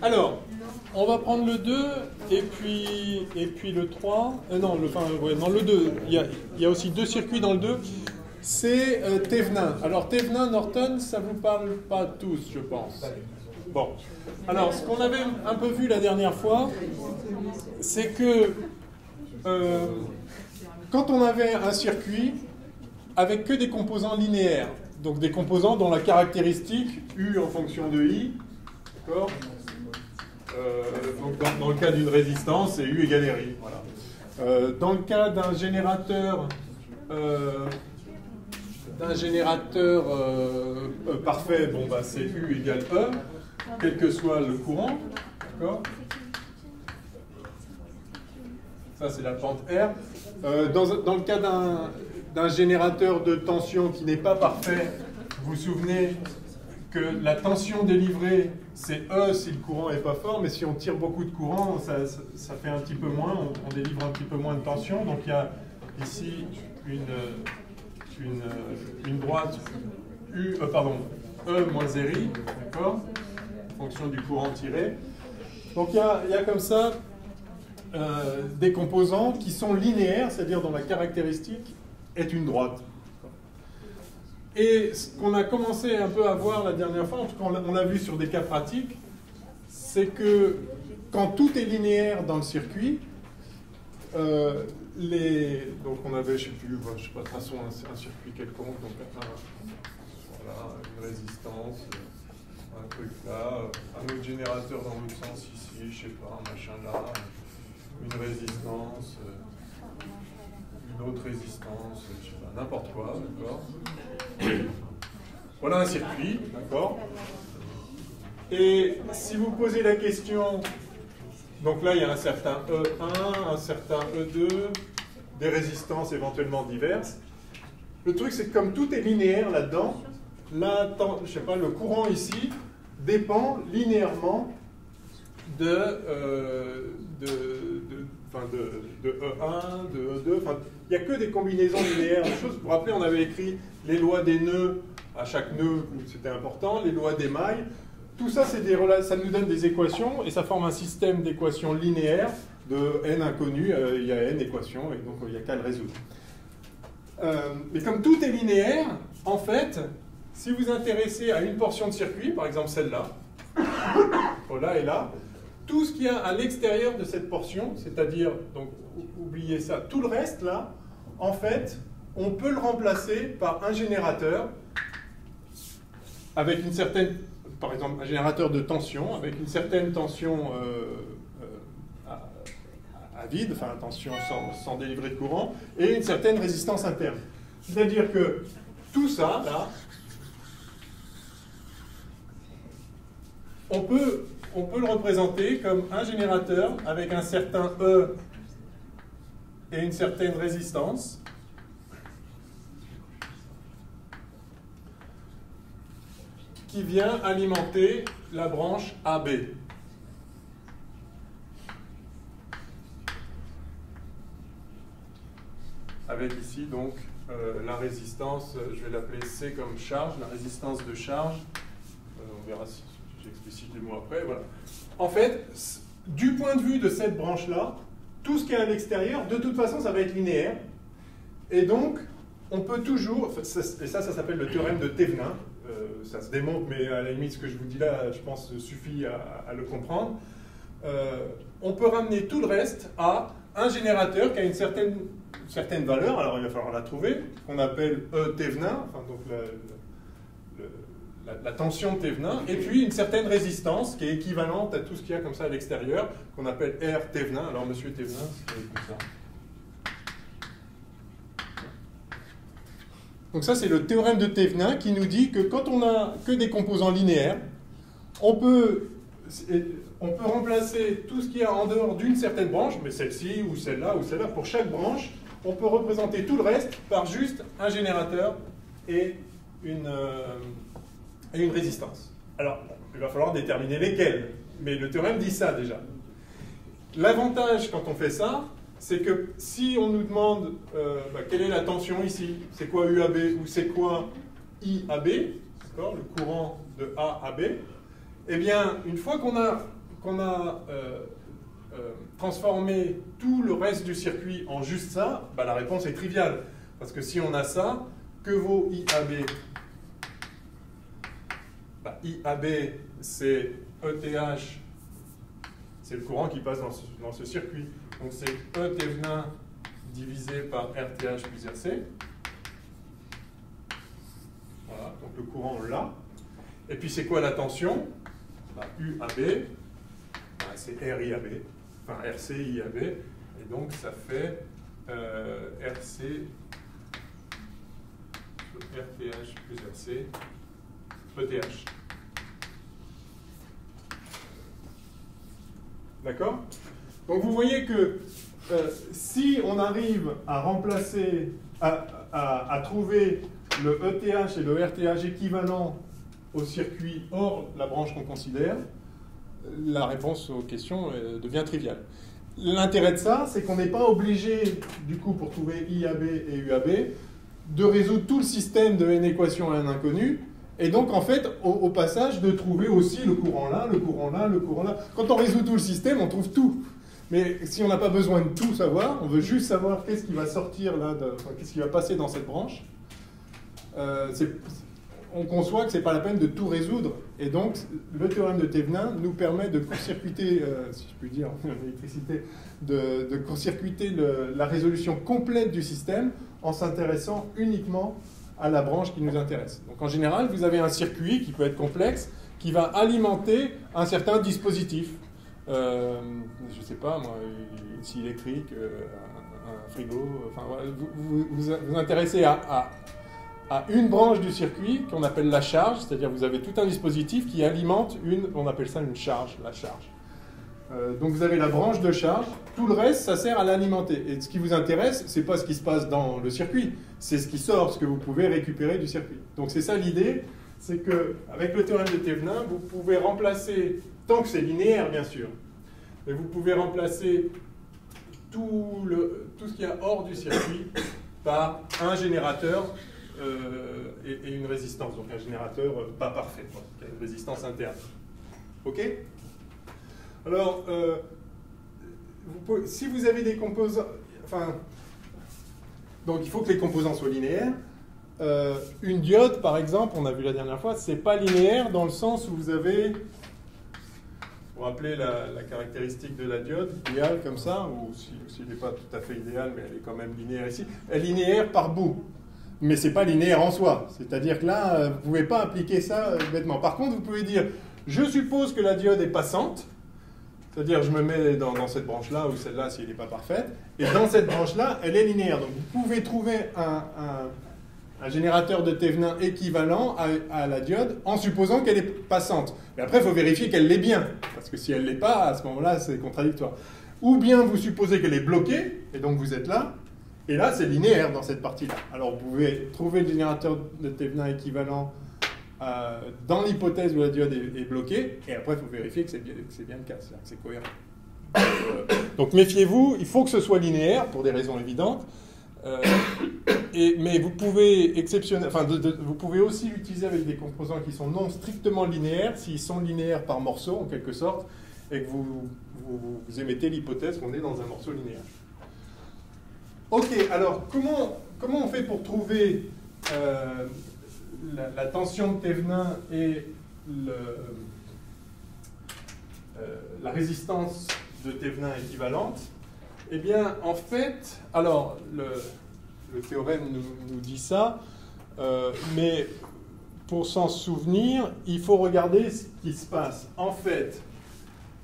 Alors, on va prendre le 2 et puis le 3. Non, le 2. Il y a aussi deux circuits dans le 2. C'est Thevenin. Alors, Thevenin, Norton, ça ne vous parle pas tous, je pense. Bon. Alors, ce qu'on avait un peu vu la dernière fois, c'est que quand on avait un circuit avec que des composants linéaires, donc des composants dont la caractéristique U en fonction de I, d'accord, donc dans le cas d'une résistance, c'est U égale RI. Voilà. Dans le cas d'un générateur, parfait, bon, bah, c'est U égale E, quel que soit le courant. D'accord. Ça, c'est la pente R. Dans le cas d'un générateur de tension qui n'est pas parfait, vous vous souvenez que la tension délivrée, c'est E si le courant n'est pas fort, mais si on tire beaucoup de courant, ça fait un petit peu moins, on délivre un petit peu moins de tension. Donc il y a ici une droite E moins RI, d'accord, en fonction du courant tiré. Donc il y a comme ça des composants qui sont linéaires, c'est-à-dire dont la caractéristique est une droite. Et ce qu'on a commencé un peu à voir la dernière fois, en tout cas on l'a vu sur des cas pratiques, c'est que quand tout est linéaire dans le circuit, donc on avait, je ne sais pas, de toute façon un circuit quelconque, donc voilà, une résistance, un truc là, un autre générateur dans l'autre sens ici, je ne sais pas, un machin là, une résistance, une autre résistance, je sais pas, n'importe quoi, d'accord. Voilà un circuit, d'accord. Et si vous posez la question, donc là il y a un certain E1, un certain E2, des résistances éventuellement diverses. Le truc c'est que comme tout est linéaire là-dedans, je sais pas, le courant ici dépend linéairement de E1, de E2, enfin, il n'y a que des combinaisons linéaires de choses. Vous vous rappelez, on avait écrit les lois des nœuds, à chaque nœud, c'était important, les lois des mailles. Tout ça, ça nous donne des équations, et ça forme un système d'équations linéaires de n inconnues. Il y a n équations, et donc il n'y a qu'à le résoudre. Mais comme tout est linéaire, en fait, si vous vous intéressez à une portion de circuit, par exemple celle-là, là et là, tout ce qu'il y a à l'extérieur de cette portion, c'est-à-dire, donc oubliez ça, tout le reste là, en fait, on peut le remplacer par un générateur avec une certaine, par exemple, un générateur de tension, avec une certaine tension à vide, enfin tension sans délivrer de courant, et une certaine résistance interne. C'est-à-dire que tout ça, là, on peut le représenter comme un générateur avec un certain E et une certaine résistance. Qui vient alimenter la branche AB. Avec ici donc la résistance, je vais l'appeler C comme charge, la résistance de charge. On verra si j'explicite les mots après. Voilà. En fait, du point de vue de cette branche-là, tout ce qui est à l'extérieur, de toute façon, ça va être linéaire. Et donc, on peut toujours, et ça s'appelle le théorème de Thevenin. Ça se démontre, mais à la limite, ce que je vous dis là, je pense, suffit à le comprendre. On peut ramener tout le reste à un générateur qui a une certaine valeur, alors il va falloir la trouver, qu'on appelle E Thevenin, enfin, donc la tension de Thevenin, et puis une certaine résistance qui est équivalente à tout ce qu'il y a comme ça à l'extérieur, qu'on appelle R Thevenin. Alors, monsieur Thevenin, c'est comme ça. Donc ça, c'est le théorème de Thevenin qui nous dit que quand on n'a que des composants linéaires, on peut remplacer tout ce qu'il y a en dehors d'une certaine branche, mais celle-ci ou celle-là ou celle-là, pour chaque branche, on peut représenter tout le reste par juste un générateur et une résistance. Alors, il va falloir déterminer lesquels, mais le théorème dit ça déjà. L'avantage quand on fait ça, c'est que si on nous demande quelle est la tension ici, c'est quoi UAB ou c'est quoi IAB, le courant de A à B, eh bien, une fois qu'on transformé tout le reste du circuit en juste ça, bah, la réponse est triviale. Parce que si on a ça, que vaut IAB? Bah, IAB, c'est ETH, c'est le courant qui passe dans ce circuit. Donc c'est E Thévenin divisé par RTH plus RC. Voilà, donc le courant on l'a. Et puis c'est quoi la tension? Bah, UAB, bah, c'est RIAB, enfin RCIAB, et donc ça fait RC RTH plus RC ETH. D'accord? Donc vous voyez que si on arrive à remplacer, à trouver le ETH et le RTH équivalent au circuit hors la branche qu'on considère, la réponse aux questions devient triviale. L'intérêt de ça, c'est qu'on n'est pas obligé, du coup, pour trouver IAB et UAB, de résoudre tout le système de n équations à n inconnu, et donc, en fait, au passage, de trouver aussi le courant là, le courant là, le courant là. Quand on résout tout le système, on trouve tout. Mais si on n'a pas besoin de tout savoir, on veut juste savoir qu'est-ce qui va sortir là, qu'est-ce qui va passer dans cette branche, on conçoit que ce n'est pas la peine de tout résoudre. Et donc, le théorème de Thévenin nous permet de court-circuiter, si je puis dire, l'électricité, de court-circuiter la résolution complète du système en s'intéressant uniquement à la branche qui nous intéresse. Donc en général, vous avez un circuit qui peut être complexe, qui va alimenter un certain dispositif. Je ne sais pas, moi, une scie électrique, un frigo, enfin, vous intéressez à une branche du circuit qu'on appelle la charge, c'est-à-dire vous avez tout un dispositif qui alimente on appelle ça une charge, la charge. Donc vous avez la branche de charge, tout le reste, ça sert à l'alimenter. Et ce qui vous intéresse, ce n'est pas ce qui se passe dans le circuit, c'est ce qui sort, ce que vous pouvez récupérer du circuit. Donc c'est ça l'idée, c'est qu'avec le théorème de Thévenin, vous pouvez remplacer, tant que c'est linéaire bien sûr, mais vous pouvez remplacer tout ce qu'il y a hors du circuit par un générateur et une résistance. Donc un générateur pas parfait, qui a une résistance interne. OK ? Alors, si vous avez des composants, enfin, donc il faut que les composants soient linéaires. Une diode, par exemple, on a vu la dernière fois, c'est pas linéaire dans le sens où vous avez, vous vous rappelez la caractéristique de la diode, idéale comme ça, ou s'il n'est pas tout à fait idéal, mais elle est quand même linéaire ici. Elle est linéaire par bout, mais c'est pas linéaire en soi. C'est-à-dire que là, vous ne pouvez pas appliquer ça bêtement. Par contre, vous pouvez dire, je suppose que la diode est passante. C'est-à-dire, je me mets dans cette branche-là, ou celle-là, si elle n'est pas parfaite, et dans cette branche-là, elle est linéaire. Donc, vous pouvez trouver un générateur de Thévenin équivalent à la diode, en supposant qu'elle est passante. Mais après, il faut vérifier qu'elle l'est bien, parce que si elle ne l'est pas, à ce moment-là, c'est contradictoire. Ou bien, vous supposez qu'elle est bloquée, et donc vous êtes là, et là, c'est linéaire dans cette partie-là. Alors, vous pouvez trouver le générateur de Thévenin équivalent dans l'hypothèse où la diode est bloquée, et après il faut vérifier que c'est bien le cas, c'est-à-dire que c'est cohérent. Donc méfiez-vous, il faut que ce soit linéaire, pour des raisons évidentes, mais vous pouvez vous pouvez aussi l'utiliser avec des composants qui sont non strictement linéaires, s'ils sont linéaires par morceau, en quelque sorte, et que vous émettez l'hypothèse qu'on est dans un morceau linéaire. Ok, alors comment on fait pour trouver la tension de Thévenin et la résistance de Thévenin équivalente? Eh bien, en fait, alors, le théorème nous dit ça, mais pour s'en souvenir, il faut regarder ce qui se passe. En fait,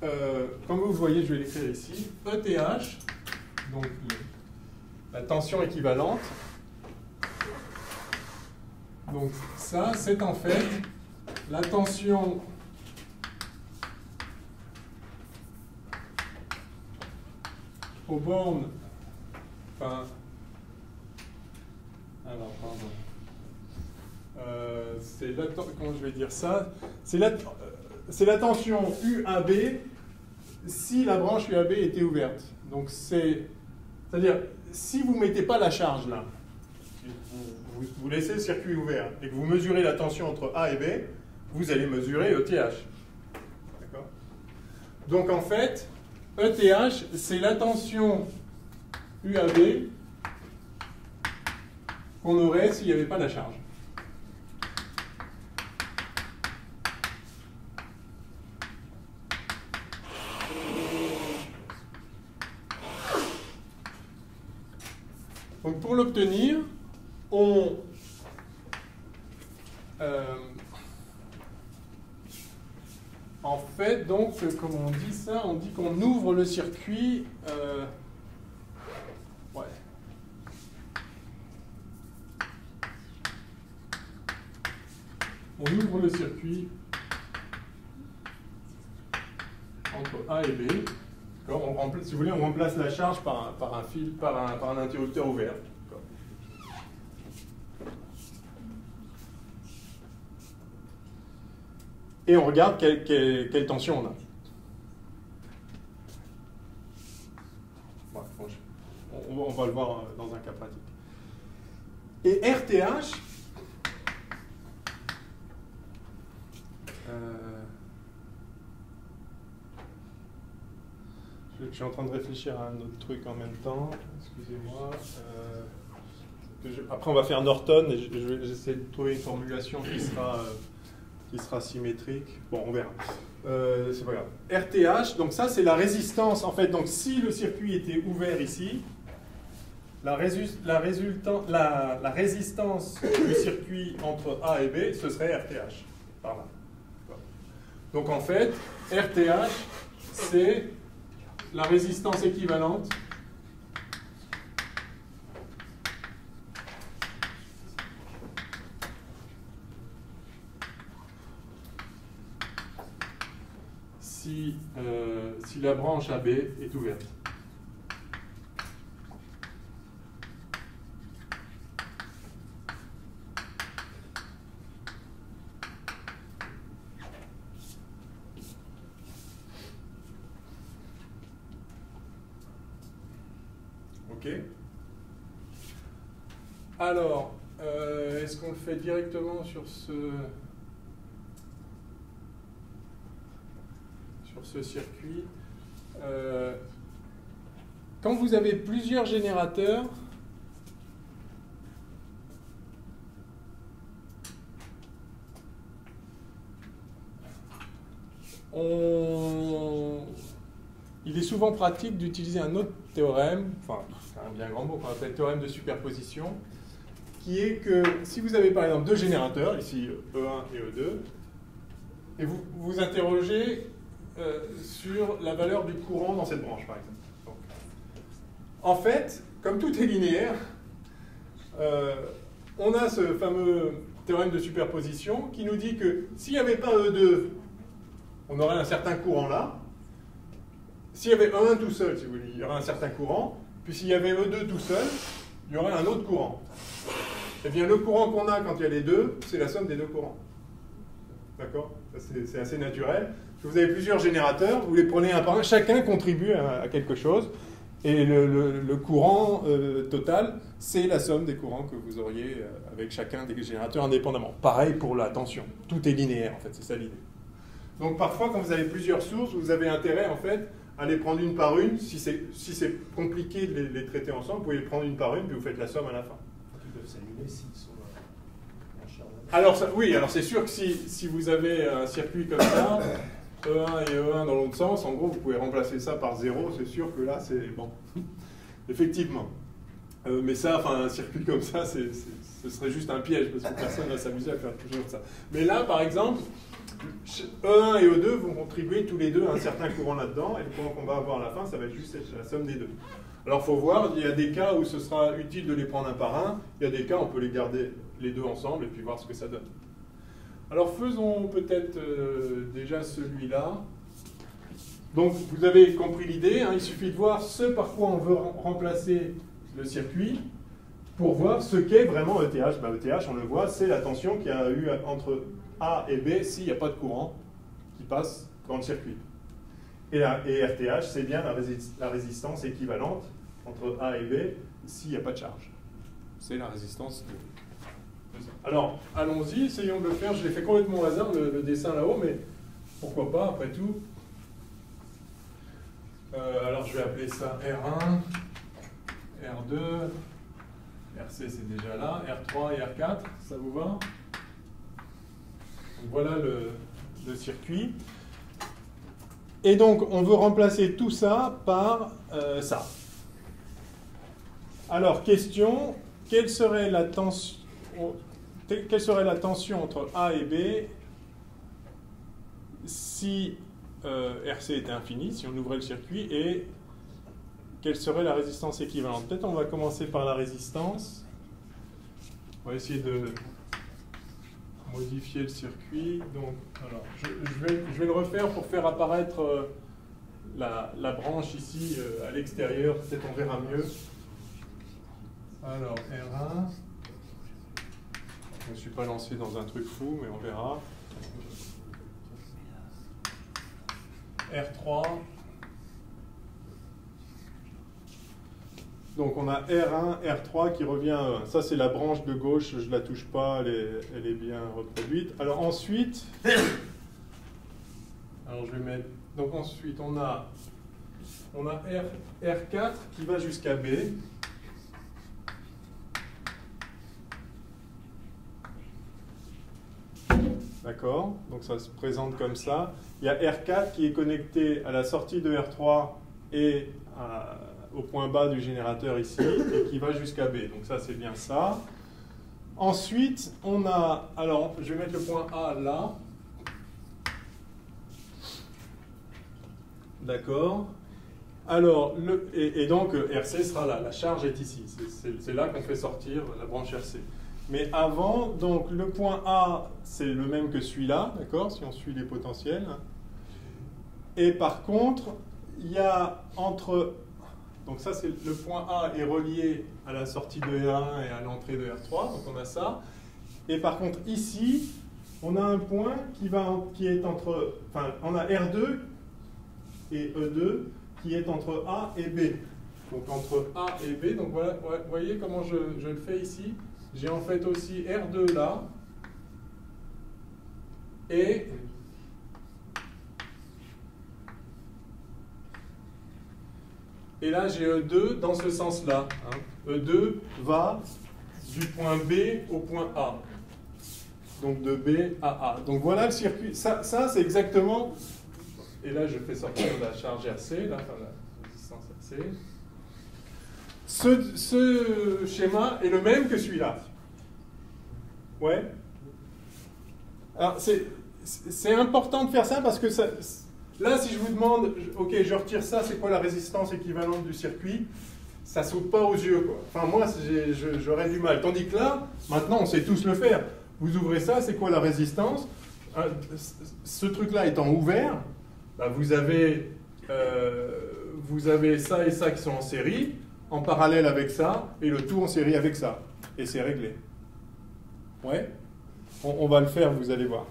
comme vous voyez, je vais l'écrire ici, ETH, donc la tension équivalente. Donc ça, c'est en fait la tension aux bornes, enfin, alors, pardon, comment je vais dire ça? C'est la tension UAB si la branche UAB était ouverte. Donc c'est-à-dire, si vous ne mettez pas la charge là, vous laissez le circuit ouvert et que vous mesurez la tension entre A et B, vous allez mesurer ETH. D'accord ? Donc en fait, ETH, c'est la tension UAB qu'on aurait s'il n'y avait pas la charge. Donc pour l'obtenir, on en fait, donc, comment on dit ça? On dit qu'on ouvre le circuit. Ouais. On ouvre le circuit entre A et B. On remplace, si vous voulez, on remplace la charge par un fil, par un interrupteur ouvert. Et on regarde quelle tension on a. Ouais, bon, on va le voir dans un cas pratique. Et RTH, je suis en train de réfléchir à un autre truc en même temps. Excusez-moi. Après, on va faire Norton et j'essaie de trouver une formulation qui sera symétrique. Bon, on verra. C'est pas grave. RTH, donc ça, c'est la résistance. En fait, donc si le circuit était ouvert ici, la résistance du circuit entre A et B, ce serait RTH. Par là. Donc en fait, RTH, c'est la résistance équivalente si la branche AB est ouverte. Ok. Alors, est-ce qu'on le fait directement sur ce circuit? Quand vous avez plusieurs générateurs, il est souvent pratique d'utiliser un autre théorème, enfin, c'est un bien grand mot qu'on appelle théorème de superposition, qui est que si vous avez par exemple deux générateurs, ici E1 et E2, et vous vous interrogez sur la valeur du courant dans cette branche, par exemple. Donc, en fait, comme tout est linéaire, on a ce fameux théorème de superposition qui nous dit que s'il n'y avait pas E2, on aurait un certain courant là. S'il y avait E1 tout seul, si vous voulez, il y aurait un certain courant. Puis s'il y avait E2 tout seul, il y aurait un autre courant. Eh bien, le courant qu'on a quand il y a les deux, c'est la somme des deux courants. D'accord? C'est assez naturel. Si vous avez plusieurs générateurs, vous les prenez un par un, chacun contribue à quelque chose. Et le courant total, c'est la somme des courants que vous auriez avec chacun des générateurs indépendamment. Pareil pour la tension. Tout est linéaire, en fait, c'est ça l'idée. Donc parfois, quand vous avez plusieurs sources, vous avez intérêt, en fait, à les prendre une par une. Si c'est compliqué de les traiter ensemble, vous pouvez les prendre une par une, puis vous faites la somme à la fin. Ils peuvent s'allumer s'ils sont en charge. Alors, oui, alors c'est sûr que si vous avez un circuit comme ça, E1 et E1 dans l'autre sens, en gros, vous pouvez remplacer ça par 0, c'est sûr que là, c'est bon. Effectivement. Mais ça, enfin, un circuit comme ça, ce serait juste un piège, parce que personne ne va s'amuser à faire toujours ça. Mais là, par exemple, E1 et E2 vont contribuer tous les deux à un certain courant là-dedans, et le courant qu'on va avoir à la fin, ça va être juste la somme des deux. Alors, il faut voir, il y a des cas où ce sera utile de les prendre un par un, il y a des cas où on peut les garder les deux ensemble, et puis voir ce que ça donne. Alors, faisons peut-être déjà celui-là. Donc, vous avez compris l'idée, hein, il suffit de voir ce par quoi on veut remplacer le circuit pour voir ce qu'est vraiment ETH. Ben, ETH, on le voit, c'est la tension qu'il y a eu entre A et B s'il n'y a pas de courant qui passe dans le circuit. Et RTH, c'est bien la résistance équivalente entre A et B s'il n'y a pas de charge. C'est la résistance de ça. Alors, allons-y, essayons de le faire. Je l'ai fait complètement au hasard, le dessin là-haut, mais pourquoi pas, après tout. Alors je vais appeler ça R1, R2, RC c'est déjà là, R3 et R4, ça vous va? Donc voilà le circuit. Et donc on veut remplacer tout ça par ça. Alors question, quelle serait la tension entre A et B si RC était infini, si on ouvrait le circuit, et quelle serait la résistance équivalente? Peut-être on va commencer par la résistance. On va essayer de modifier le circuit. Donc, alors, je vais le refaire pour faire apparaître la branche ici à l'extérieur. Peut-être on verra mieux. Alors, R1. Je ne me suis pas lancé dans un truc fou, mais on verra. R3. Donc on a R1, R3 qui revient à 1. Ça c'est la branche de gauche, je ne la touche pas, elle est bien reproduite. Alors ensuite, alors je vais mettre, donc ensuite on a R4 qui va jusqu'à B. D'accord? Donc ça se présente comme ça. Il y a R4 qui est connecté à la sortie de R3 et au point bas du générateur ici, et qui va jusqu'à B. Donc ça, c'est bien ça. Ensuite, on a... Alors, je vais mettre le point A là. D'accord? Alors, et donc, RC sera là. La charge est ici. C'est là qu'on fait sortir la branche RC. Mais avant, donc le point A, c'est le même que celui-là, d'accord, si on suit les potentiels. Et par contre, il y a entre... Donc ça, c'est le point A est relié à la sortie de R1 et à l'entrée de R3, donc on a ça. Et par contre, ici, on a un point qui est entre... Enfin, on a R2 et E2 qui est entre A et B. Donc entre A et B, donc voilà, vous voyez comment je le fais ici? J'ai en fait aussi R2 là, et là j'ai E2 dans ce sens-là. Hein. E2 va du point B au point A. Donc de B à A. Donc voilà le circuit. Ça c'est exactement... Et là je fais sortir la charge RC, là, enfin la résistance RC. Ce schéma est le même que celui-là. Ouais. Alors, c'est important de faire ça parce que ça, là, si je vous demande, ok, je retire ça, c'est quoi la résistance équivalente du circuit? Ça saute pas aux yeux, quoi. Enfin, moi, j'aurais du mal. Tandis que là, maintenant, on sait tous le faire. Vous ouvrez ça, c'est quoi la résistance? Ce truc-là étant ouvert, bah, vous avez ça et ça qui sont en série, en parallèle avec ça, et le tout en série avec ça. Et c'est réglé. Ouais, on va le faire, vous allez voir.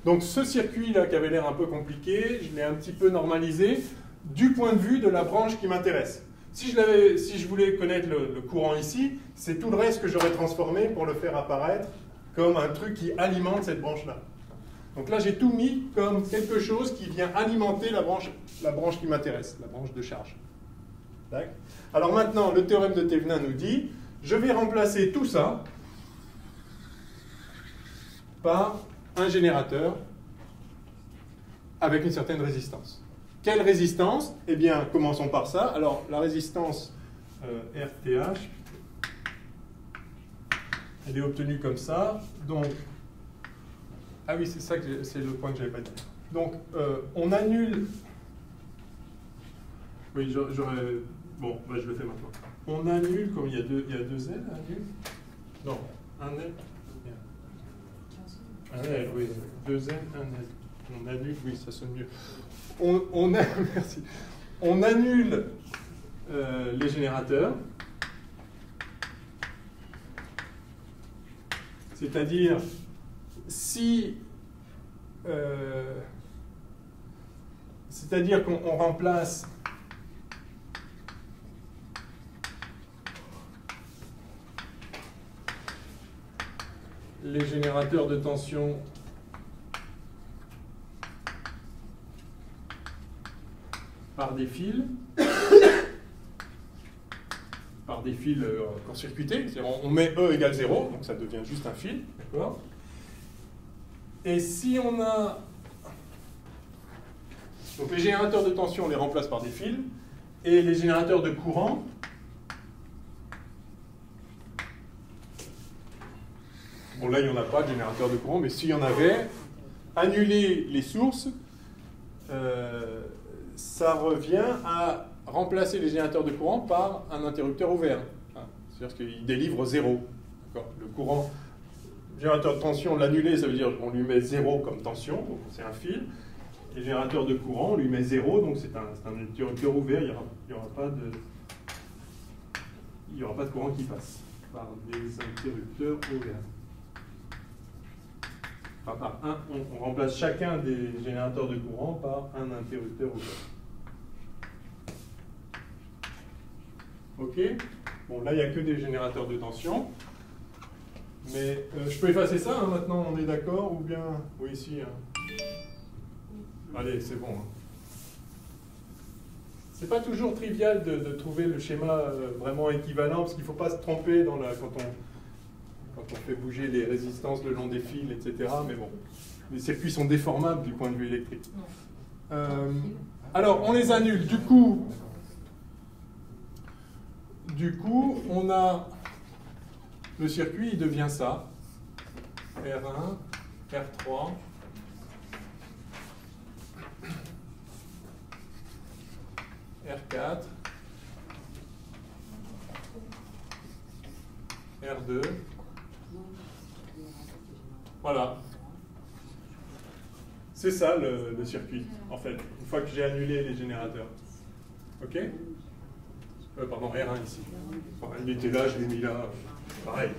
Donc ce circuit-là qui avait l'air un peu compliqué, je l'ai un petit peu normalisé du point de vue de la branche qui m'intéresse. Si je voulais connaître le courant ici, c'est tout le reste que j'aurais transformé pour le faire apparaître comme un truc qui alimente cette branche-là. Donc là, j'ai tout mis comme quelque chose qui vient alimenter la branche qui m'intéresse, la branche de charge. Alors maintenant, le théorème de Thevenin nous dit, je vais remplacer tout ça par un générateur avec une certaine résistance. Quelle résistance? Eh bien, commençons par ça. Alors, la résistance RTH, elle est obtenue comme ça. Donc, ah oui, c'est le point que je n'avais pas dit. Donc, on annule... Oui, j'aurais... Bon, bah, je le fais maintenant. On annule, comme il y a deux L à annuler. Non, un L. Un L, oui. Deux L, un L. On annule, oui, ça sonne mieux. Merci. On annule les générateurs. C'est-à-dire, si... c'est-à-dire qu'on remplace... les générateurs de tension par des fils court-circuités. On met E égale 0, donc ça devient juste un fil. D'accord ? Et si on a... Donc les générateurs de tension, on les remplace par des fils. Et les générateurs de courant, bon là il n'y en a pas de générateur de courant, mais s'il y en avait, annuler les sources, ça revient à remplacer les générateurs de courant par un interrupteur ouvert. C'est-à-dire qu'il délivre 0. Le courant, le générateur de tension, l'annuler, ça veut dire qu'on lui met 0 comme tension, donc c'est un fil. Et le générateur de courant, on lui met 0, donc c'est un interrupteur ouvert, il n'y aura pas de courant qui passe par des interrupteurs ouverts. Enfin, par on remplace chacun des générateurs de courant par un interrupteur ouvert. Ok. Bon, là, il n'y a que des générateurs de tension. Mais je peux effacer ça, hein, maintenant, on est d'accord, ou bien... Oui, ici. Hein. Allez, c'est bon. Hein. C'est pas toujours trivial de trouver le schéma vraiment équivalent, parce qu'il ne faut pas se tromper quand on fait bouger les résistances le long des fils, etc. Mais bon, les circuits sont déformables du point de vue électrique. Alors, on les annule. Du coup, on a le circuit, il devient ça. R1, R3. R4. R2. Voilà. C'est ça le circuit, en fait, une fois que j'ai annulé les générateurs. Ok ? Pardon, R1 ici. Enfin, il était là, je l'ai mis là. Pareil.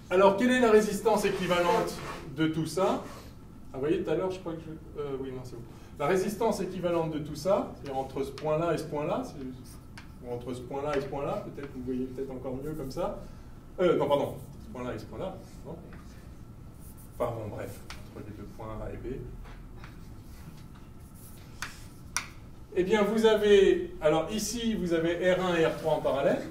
Alors, quelle est la résistance équivalente de tout ça? Ah, vous voyez, tout à l'heure, je crois que je... oui, non, c'est bon. La résistance équivalente de tout ça, c'est-à-dire entre ce point-là et ce point-là, ou entre ce point-là et ce point-là, peut-être, vous voyez peut-être encore mieux comme ça. Non, pardon, ce point-là et ce point-là. Non, enfin, bon, bref, entre les deux points A et B. Eh bien, vous avez, alors ici, vous avez R1 et R3 en parallèle.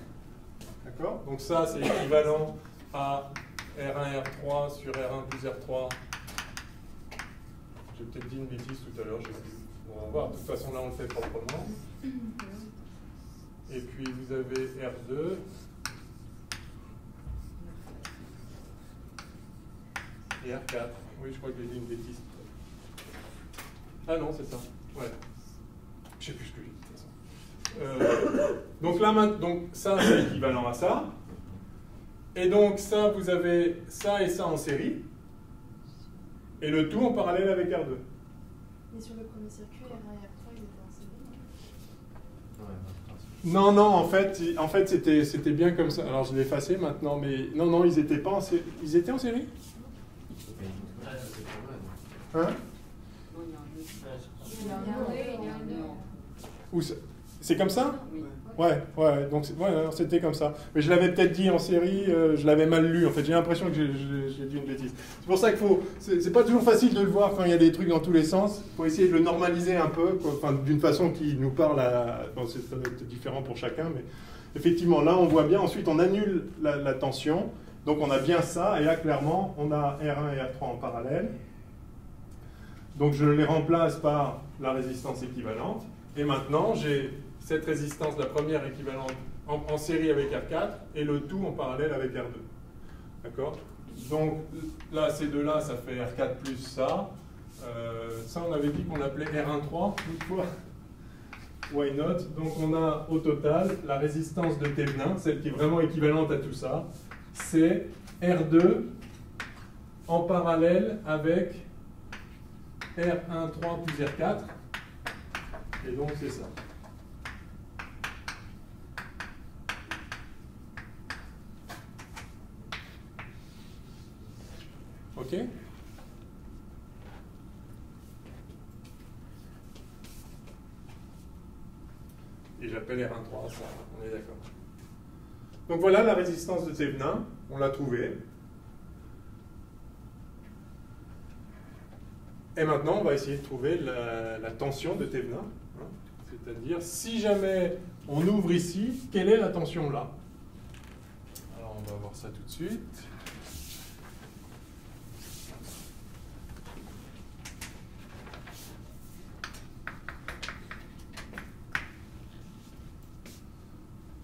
D'accord? Donc ça, c'est équivalent à R1 et R3 sur R1 plus R3. J'ai peut-être dit une bêtise tout à l'heure, on va voir. De toute façon, là, on le fait proprement. Et puis, vous avez R2. Et R4. Oui, je crois que j'ai dit une bêtise. Ah non, c'est ça. Ouais. Je ne sais plus ce que j'ai dit de toute façon. Donc là, donc ça, c'est équivalent à ça. Et donc ça, vous avez ça et ça en série. Et le tout en parallèle avec R2. Et sur le premier circuit, R1 et R3, ils étaient en série? Non, non, en fait c'était bien comme ça. Alors je l'ai effacé maintenant, mais non, ils n'étaient pas en série. Ils étaient en série? Hein? C'est comme ça? Ouais, donc c'était comme ça. Mais je l'avais peut-être dit en série, je l'avais mal lu. En fait, j'ai l'impression que j'ai dit une bêtise. C'est pour ça qu'il faut. C'est pas toujours facile de le voir quand il y a des trucs dans tous les sens. Il faut essayer de le normaliser un peu, enfin, d'une façon qui nous parle bon, ça doit être différent pour chacun, mais effectivement, là, on voit bien. Ensuite, on annule la tension. Donc, on a bien ça. Et là, clairement, on a R1 et R3 en parallèle. Donc, je les remplace par la résistance équivalente. Et maintenant, j'ai cette résistance, la première équivalente en série avec R4, et le tout en parallèle avec R2. D'accord? Donc là, ces deux-là, ça fait R4 plus ça. Ça, on avait dit qu'on l'appelait R13, une fois. Why not? Donc on a au total la résistance de Thévenin, celle qui est vraiment équivalente à tout ça, c'est R2 en parallèle avec R13 plus R4. Et donc c'est ça. OK? Et j'appelle R13, ça, on est d'accord. Donc voilà la résistance de Thévenin, on l'a trouvée. Et maintenant, on va essayer de trouver la tension de Thévenin. Hein. C'est-à-dire, si jamais on ouvre ici, quelle est la tension là? Alors, on va voir ça tout de suite.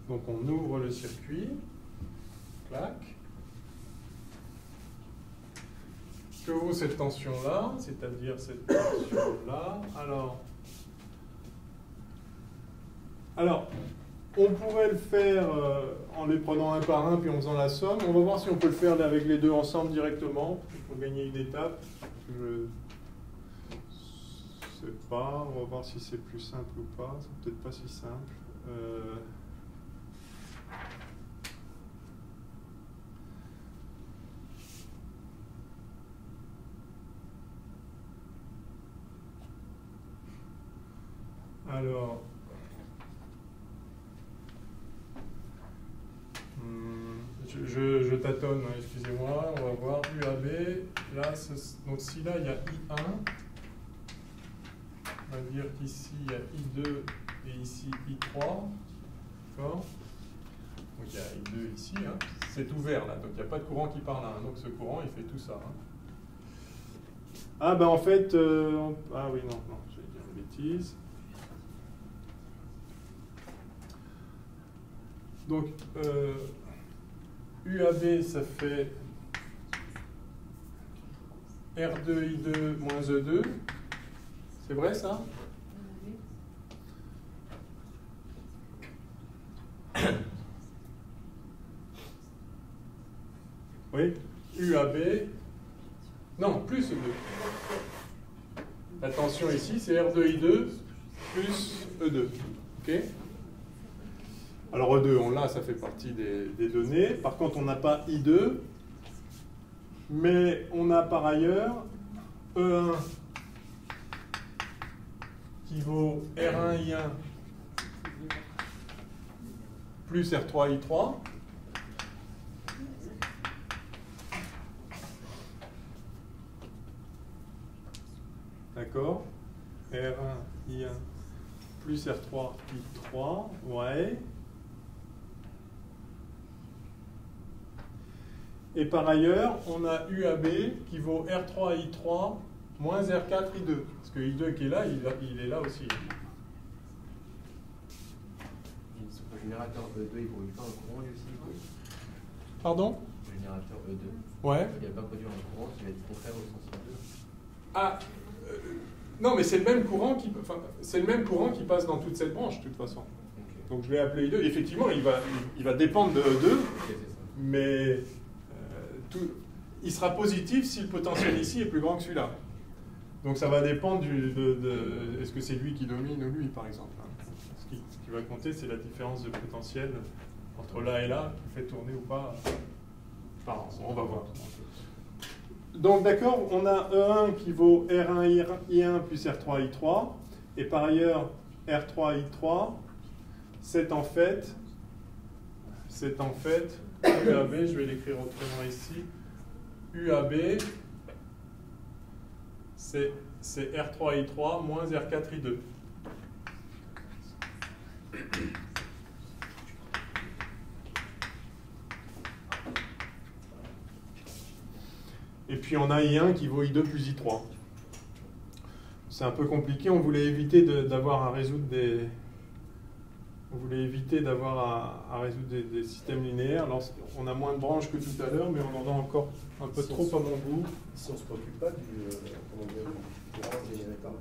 Donc, on ouvre le circuit. Clac. Que vaut cette tension-là, c'est-à-dire cette tension-là? Alors, on pourrait le faire en les prenant un par un, puis en faisant la somme. On va voir si on peut le faire avec les deux ensemble directement, pour gagner une étape. Je sais pas, on va voir si c'est plus simple ou pas. C'est peut-être pas si simple. Alors, je tâtonne, hein, excusez-moi, on va voir UAB. Là, donc si là il y a I1, on va dire qu'ici il y a I2 et ici I3. D'accord? Donc il y a I2 ici, hein. C'est ouvert là, donc il n'y a pas de courant qui part là. Hein. Donc ce courant il fait tout ça. Hein. Ah ben en fait, ah oui, non, je vais dire une bêtise. Donc, UAB, ça fait R2I2 moins E2. C'est vrai, ça? Oui. UAB. Non, plus E2. La tension ici, c'est R2I2 plus E2. OK? Alors E2, on l'a, ça fait partie des données. Par contre, on n'a pas I2, mais on a par ailleurs E1 qui vaut R1I1 plus R3I3. D'accord? R1I1 plus R3I3, ouais. Et par ailleurs, on a UAB qui vaut R3I3 moins R4I2. Parce que I2 qui est là, il est là aussi. Le générateur E2, il ne produit pas un courant lui aussi? Pardon? Le générateur E2. Ouais. Il va pas produire un courant qui va être contraire au sens E2. Ah, non, mais c'est le même courant qui passe dans toute cette branche, de toute façon. Okay. Donc je l'ai appelé I2. Effectivement, il va dépendre de E2, okay, mais il sera positif si le potentiel ici est plus grand que celui-là. Donc ça va dépendre est-ce que c'est lui qui domine ou lui, par exemple. Ce qui va compter, c'est la différence de potentiel entre là et là qui fait tourner ou pas. Enfin, on va voir. Donc d'accord, on a E1 qui vaut R1I1 plus R3I3, et par ailleurs R3I3, c'est en fait UAB, je vais l'écrire autrement ici, UAB, c'est R3I3 moins R4I2. Et puis on a I1 qui vaut I2 plus I3. C'est un peu compliqué, on voulait éviter d'avoir à résoudre des... On voulait éviter d'avoir à résoudre des systèmes linéaires. Alors, on a moins de branches que tout à l'heure, mais on en a encore un peu trop à mon goût. Si on ne se préoccupe pas du courant généré par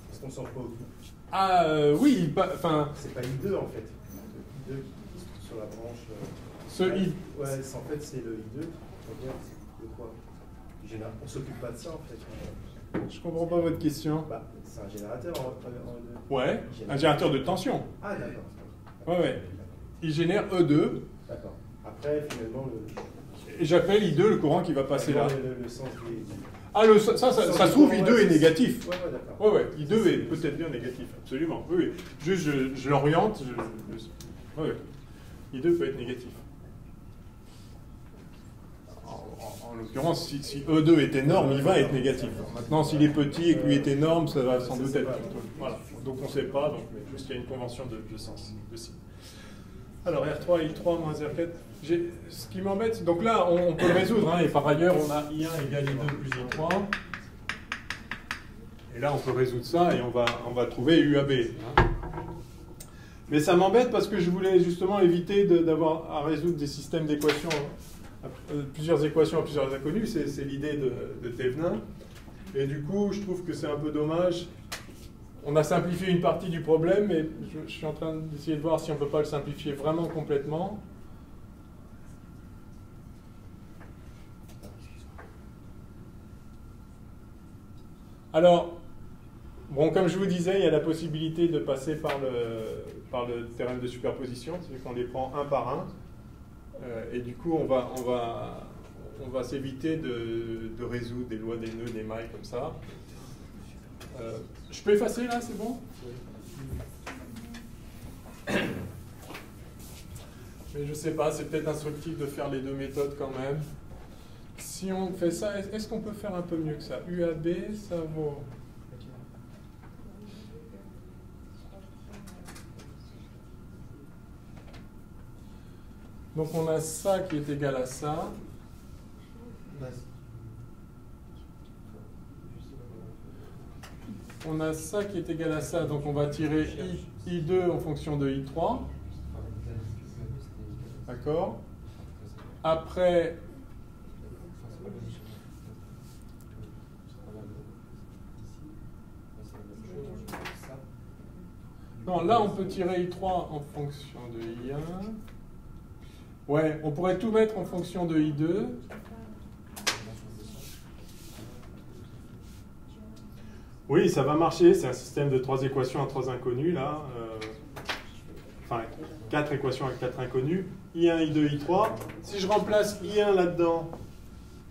est-ce qu'on s'en préoccupe? Ah oui, enfin... C'est pas I2 en fait. I2 qui sur la branche... Ce I... Ouais, en fait c'est le I2. De quoi? On ne s'occupe pas de ça en fait. Je comprends pas votre question. Bah, c'est un générateur en E2. Ouais, un générateur de tension. Ah d'accord. Ouais. Il génère E2. D'accord. Après, finalement, et j'appelle I2 le courant qui va passer là. Le sens des... Ah, ça se trouve, I2 est négatif. Ouais, d'accord. Ouais, I2 est peut-être bien négatif, absolument. Oui. Juste, je l'oriente. Ouais. I2 peut être négatif. En l'occurrence, si E2 est énorme, il va être négatif. Maintenant, s'il est petit et que lui est énorme, ça va sans doute être... Voilà. Donc on ne sait pas, donc, mais juste il y a une convention de sens aussi. Alors R3 et I3 moins R4. Ce qui m'embête, donc là on peut le résoudre, hein, et par ailleurs on a I1 égale I2 plus I3. Et là on peut résoudre ça et on va trouver UAB. Hein. Mais ça m'embête parce que je voulais justement éviter d'avoir à résoudre des systèmes d'équations, plusieurs équations à plusieurs inconnus, c'est l'idée de Thévenin. Et du coup je trouve que c'est un peu dommage. On a simplifié une partie du problème, mais je suis en train d'essayer de voir si on ne peut pas le simplifier vraiment complètement. Alors, bon, comme je vous disais, il y a la possibilité de passer par le théorème de superposition, c'est-à-dire qu'on les prend un par un, et du coup, on va s'éviter de résoudre des lois des nœuds, des mailles comme ça. Je peux effacer là, c'est bon? Mais je sais pas, c'est peut-être instructif de faire les deux méthodes quand même. Si on fait ça, est-ce qu'on peut faire un peu mieux que ça? UAB, ça vaut... Donc on a ça qui est égal à ça. On a ça qui est égal à ça, donc on va tirer I2 en fonction de I3. D'accord? Après... Non, là on peut tirer I3 en fonction de I1. Ouais, on pourrait tout mettre en fonction de I2. Oui, ça va marcher, c'est un système de 3 équations à 3 inconnus, là. Enfin, 4 équations avec 4 inconnus. I1, I2, I3. Si je remplace I1 là-dedans,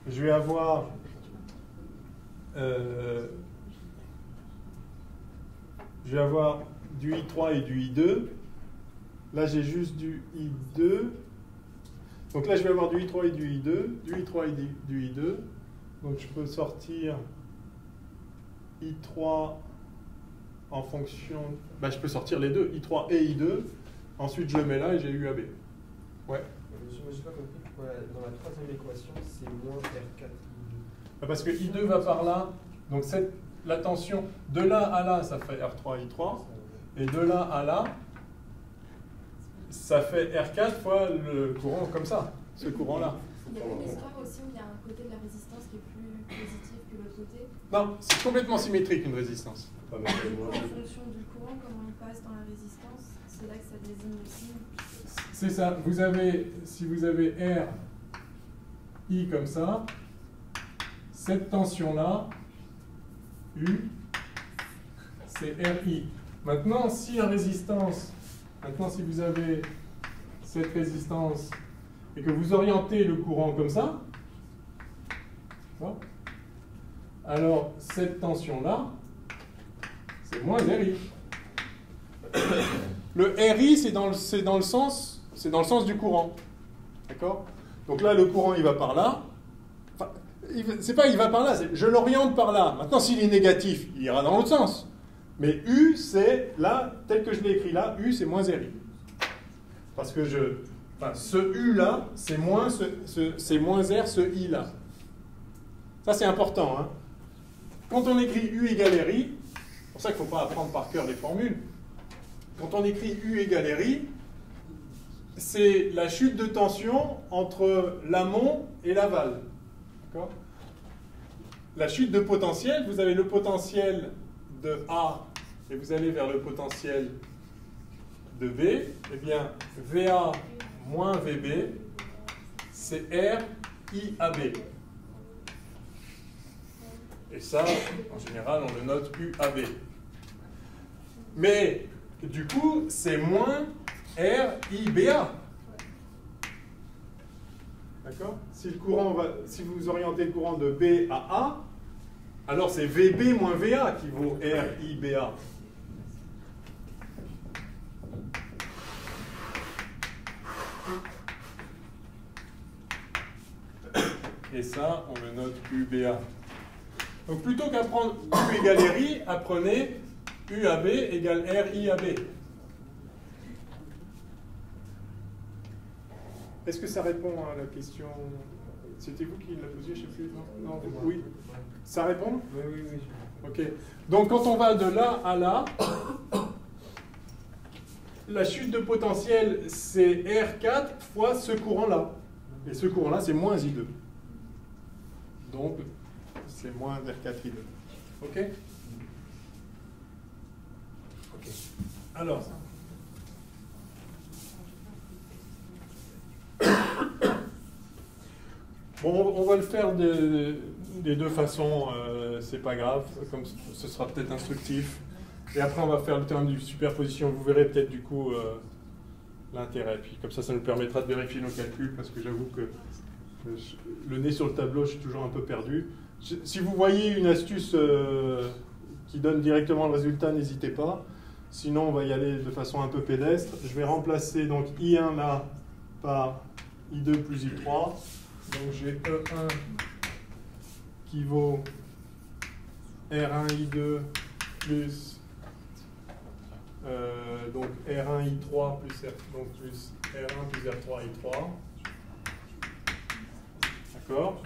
je vais avoir... du I3 et du I2. Là, j'ai juste du I2. Donc là, je vais avoir du I3 et du I2. Du I3 et du I2. Donc je peux sortir... I3 en fonction... Ben, je peux sortir les deux, I3 et I2. Ensuite, je le mets là et j'ai UAB. Ouais. Je n'ai pas compris pourquoi dans la troisième équation, c'est moins R4. Parce que I2 va par là. Donc la tension de là à là, ça fait R3, I3. Et de là à là, ça fait R4 fois le courant comme ça. Ce courant-là. Il y a une histoire aussi où il y a un côté de la résistance qui est plus positif que l'autre côté. Non, c'est complètement symétrique une résistance. En fonction du courant, comment il passe dans la résistance, c'est là que ça désigne aussi. C'est ça. Si vous avez R, I comme ça, cette tension-là, U, c'est RI. Maintenant, si vous avez cette résistance et que vous orientez le courant comme ça, alors cette tension-là, c'est moins RI. Le RI, c'est dans le sens du courant. D'accord? Donc là, le courant, il va par là. Enfin, c'est pas il va par là, je l'oriente par là. Maintenant, s'il est négatif, il ira dans l'autre sens. Mais U, c'est là, tel que je l'ai écrit là, U, c'est moins RI. Parce que ce U là, c'est moins R, ce I là. Ça, c'est important. Hein. Quand on écrit U égale RI, c'est pour ça qu'il ne faut pas apprendre par cœur les formules. Quand on écrit U égale RI, c'est la chute de tension entre l'amont et l'aval. D'accord ? La chute de potentiel, vous avez le potentiel de A et vous allez vers le potentiel de V. Eh bien, VA moins VB, c'est R IAB. Et ça, en général, on le note UAB. Mais, du coup, c'est moins RIBA. D'accord? Si vous orientez le courant de B à A, alors c'est VB moins VA qui vaut RIBA. Et ça, on le note UBA. Donc plutôt qu'apprendre U égale RI, apprenez UAB égale RIAB. Est-ce que ça répond à la question? C'était vous qui l'a posée, je ne sais plus. Non, oui. Ça répond? Oui, oui, oui. Ok. Donc quand on va de là à là, la chute de potentiel, c'est R4 fois ce courant-là. Et ce courant-là, c'est moins I2. Donc, c'est moins R4I2. Ok? Ok. Alors. Bon, on va le faire des deux façons, c'est pas grave, comme ce sera peut-être instructif. Et après, on va faire le terme de superposition. Vous verrez peut-être du coup l'intérêt. Puis comme ça nous permettra de vérifier nos calculs, parce que j'avoue que le nez sur le tableau, je suis toujours un peu perdu. Si vous voyez une astuce qui donne directement le résultat, n'hésitez pas. Sinon, on va y aller de façon un peu pédestre. Je vais remplacer donc I1 là par I2 plus I3. Donc j'ai E1 qui vaut R1I2 plus donc R1I3 plus R1 plus R3I3. D'accord?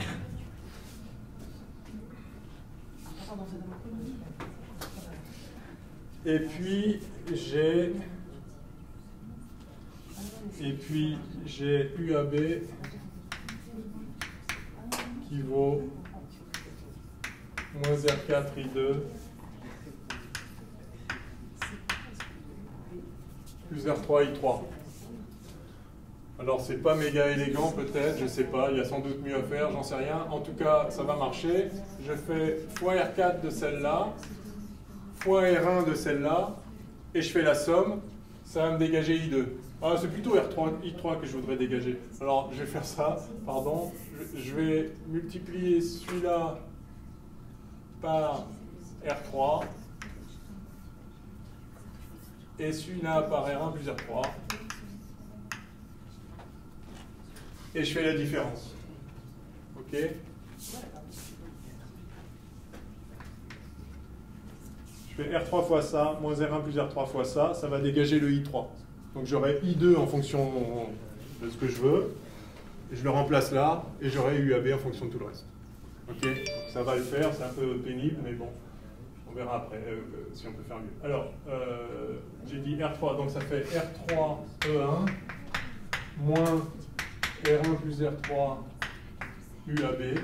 Et puis j'ai UAB qui vaut moins R4I2 plus R3I3. Alors c'est pas méga élégant peut-être, je sais pas, il y a sans doute mieux à faire, j'en sais rien. En tout cas, ça va marcher. Je fais fois R4 de celle-là, fois R1 de celle-là, et je fais la somme, ça va me dégager I2. Ah, c'est plutôt I3 que je voudrais dégager. Alors, je vais faire ça, pardon. Je vais multiplier celui-là par R3 et celui-là par R1 plus R3. Et je fais la différence. OK? Je fais R3 fois ça, moins R1 plus R3 fois ça, ça va dégager le I3. Donc j'aurai I2 en fonction de ce que je veux, et je le remplace là, et j'aurai UAB en fonction de tout le reste. Ok? Ça va le faire, c'est un peu pénible, mais bon, on verra après si on peut faire mieux. Alors, j'ai dit R3, donc ça fait R3 E1 moins R1 plus R3 UAB,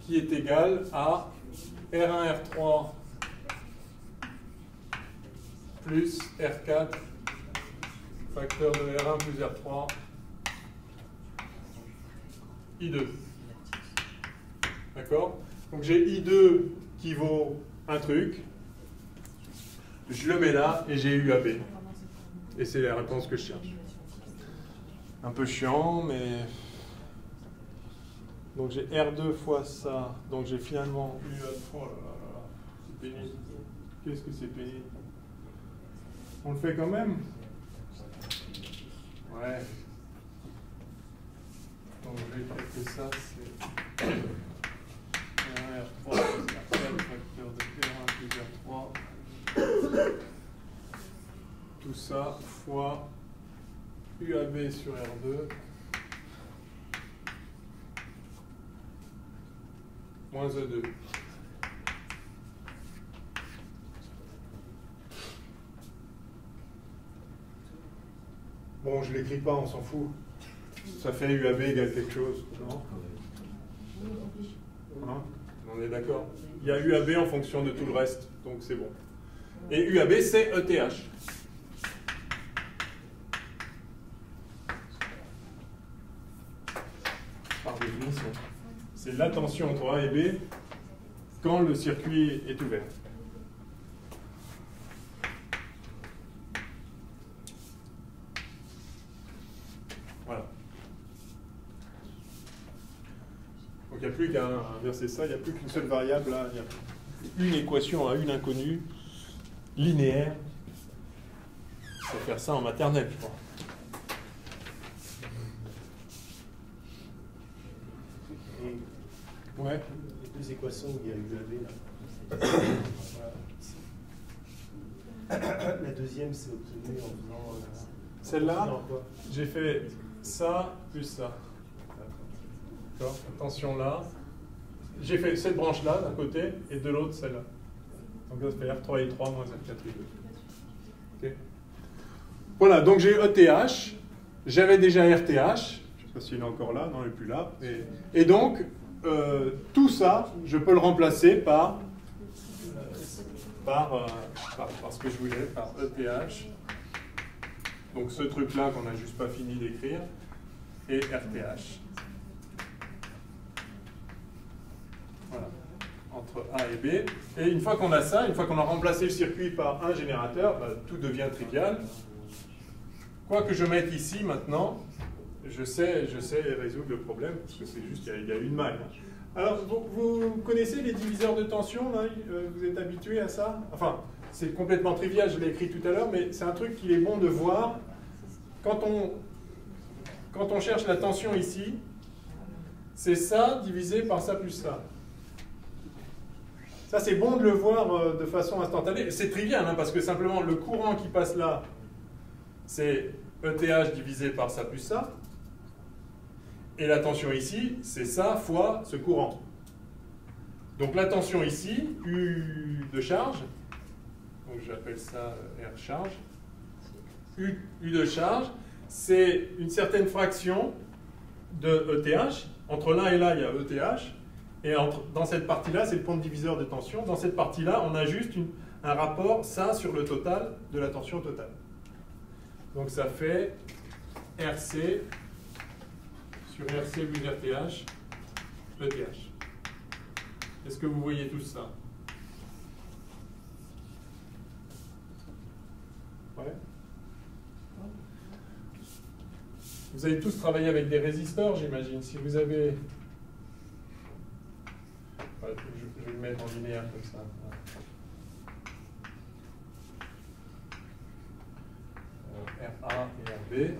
qui est égal à R1 R3 plus R4 facteur de R1 plus R3 I2. D'accord? Donc j'ai I2 qui vaut un truc, je le mets là et j'ai UAB. Et c'est la réponse que je cherche. Un peu chiant, mais... Donc j'ai R2 fois ça, donc j'ai finalement UAB. Oh là là, c'est pénible. Qu'est-ce que c'est pénible? On le fait quand même? Ouais. Donc je vais écrire que ça, c'est R1 R3 plus R4 facteur de R1 plus R3. Tout ça fois UAB sur R2 moins E2. Bon, je ne l'écris pas, on s'en fout. Ça fait UAB égale quelque chose, non? Hein? On est d'accord? Il y a UAB en fonction de tout le reste, donc c'est bon. Et UAB, c'est ETH. Par définition. C'est la tension entre A et B quand le circuit est ouvert. Voilà. Donc il n'y a plus qu'à inverser ça, il n'y a plus qu'une seule variable, là. Il y a une équation à une inconnue, linéaire. Il faut faire ça en maternelle, je crois. Ouais. Les deux équations où il y a UAB là. Voilà. La deuxième, c'est obtenu en faisant. Celle-là, j'ai fait ça plus ça. D'accord. Attention là. J'ai fait cette branche-là d'un côté et de l'autre celle-là. Donc là, ça fait R3I3 moins R4I2. Ok. Voilà, donc j'ai ETH. J'avais déjà RTH. Je ne sais pas s'il est encore là. Non, il n'est plus là. Et donc, tout ça, je peux le remplacer par ce que je voulais, par ETH. Donc ce truc-là qu'on n'a juste pas fini d'écrire, et RTH. Voilà, entre A et B. Et une fois qu'on a ça, une fois qu'on a remplacé le circuit par un générateur, bah, tout devient trivial. Quoi que je mette ici maintenant, je sais résoudre le problème, parce que c'est juste qu'il y a une maille. Alors, vous connaissez les diviseurs de tension, là? Vous êtes habitué à ça? Enfin, c'est complètement trivial, je l'ai écrit tout à l'heure, mais c'est un truc qu'il est bon de voir. Quand on cherche la tension ici, c'est ça divisé par ça plus ça. Ça, c'est bon de le voir de façon instantanée. C'est trivial, hein, parce que simplement, le courant qui passe là, c'est ETH divisé par ça plus ça. Et la tension ici, c'est ça fois ce courant. Donc la tension ici, U de charge, donc j'appelle ça R charge, U de charge, c'est une certaine fraction de ETH. Entre là et là, il y a ETH. Et dans cette partie-là, c'est le point de diviseur de tension. Dans cette partie-là, on a juste un rapport, ça, sur le total de la tension totale. Donc ça fait RC sur RC plus RTH, ETH. Est-ce que vous voyez tout ça? Ouais. Vous avez tous travaillé avec des résistors, j'imagine. Si vous avez... Ouais, je vais le mettre en linéaire comme ça. RA et RB.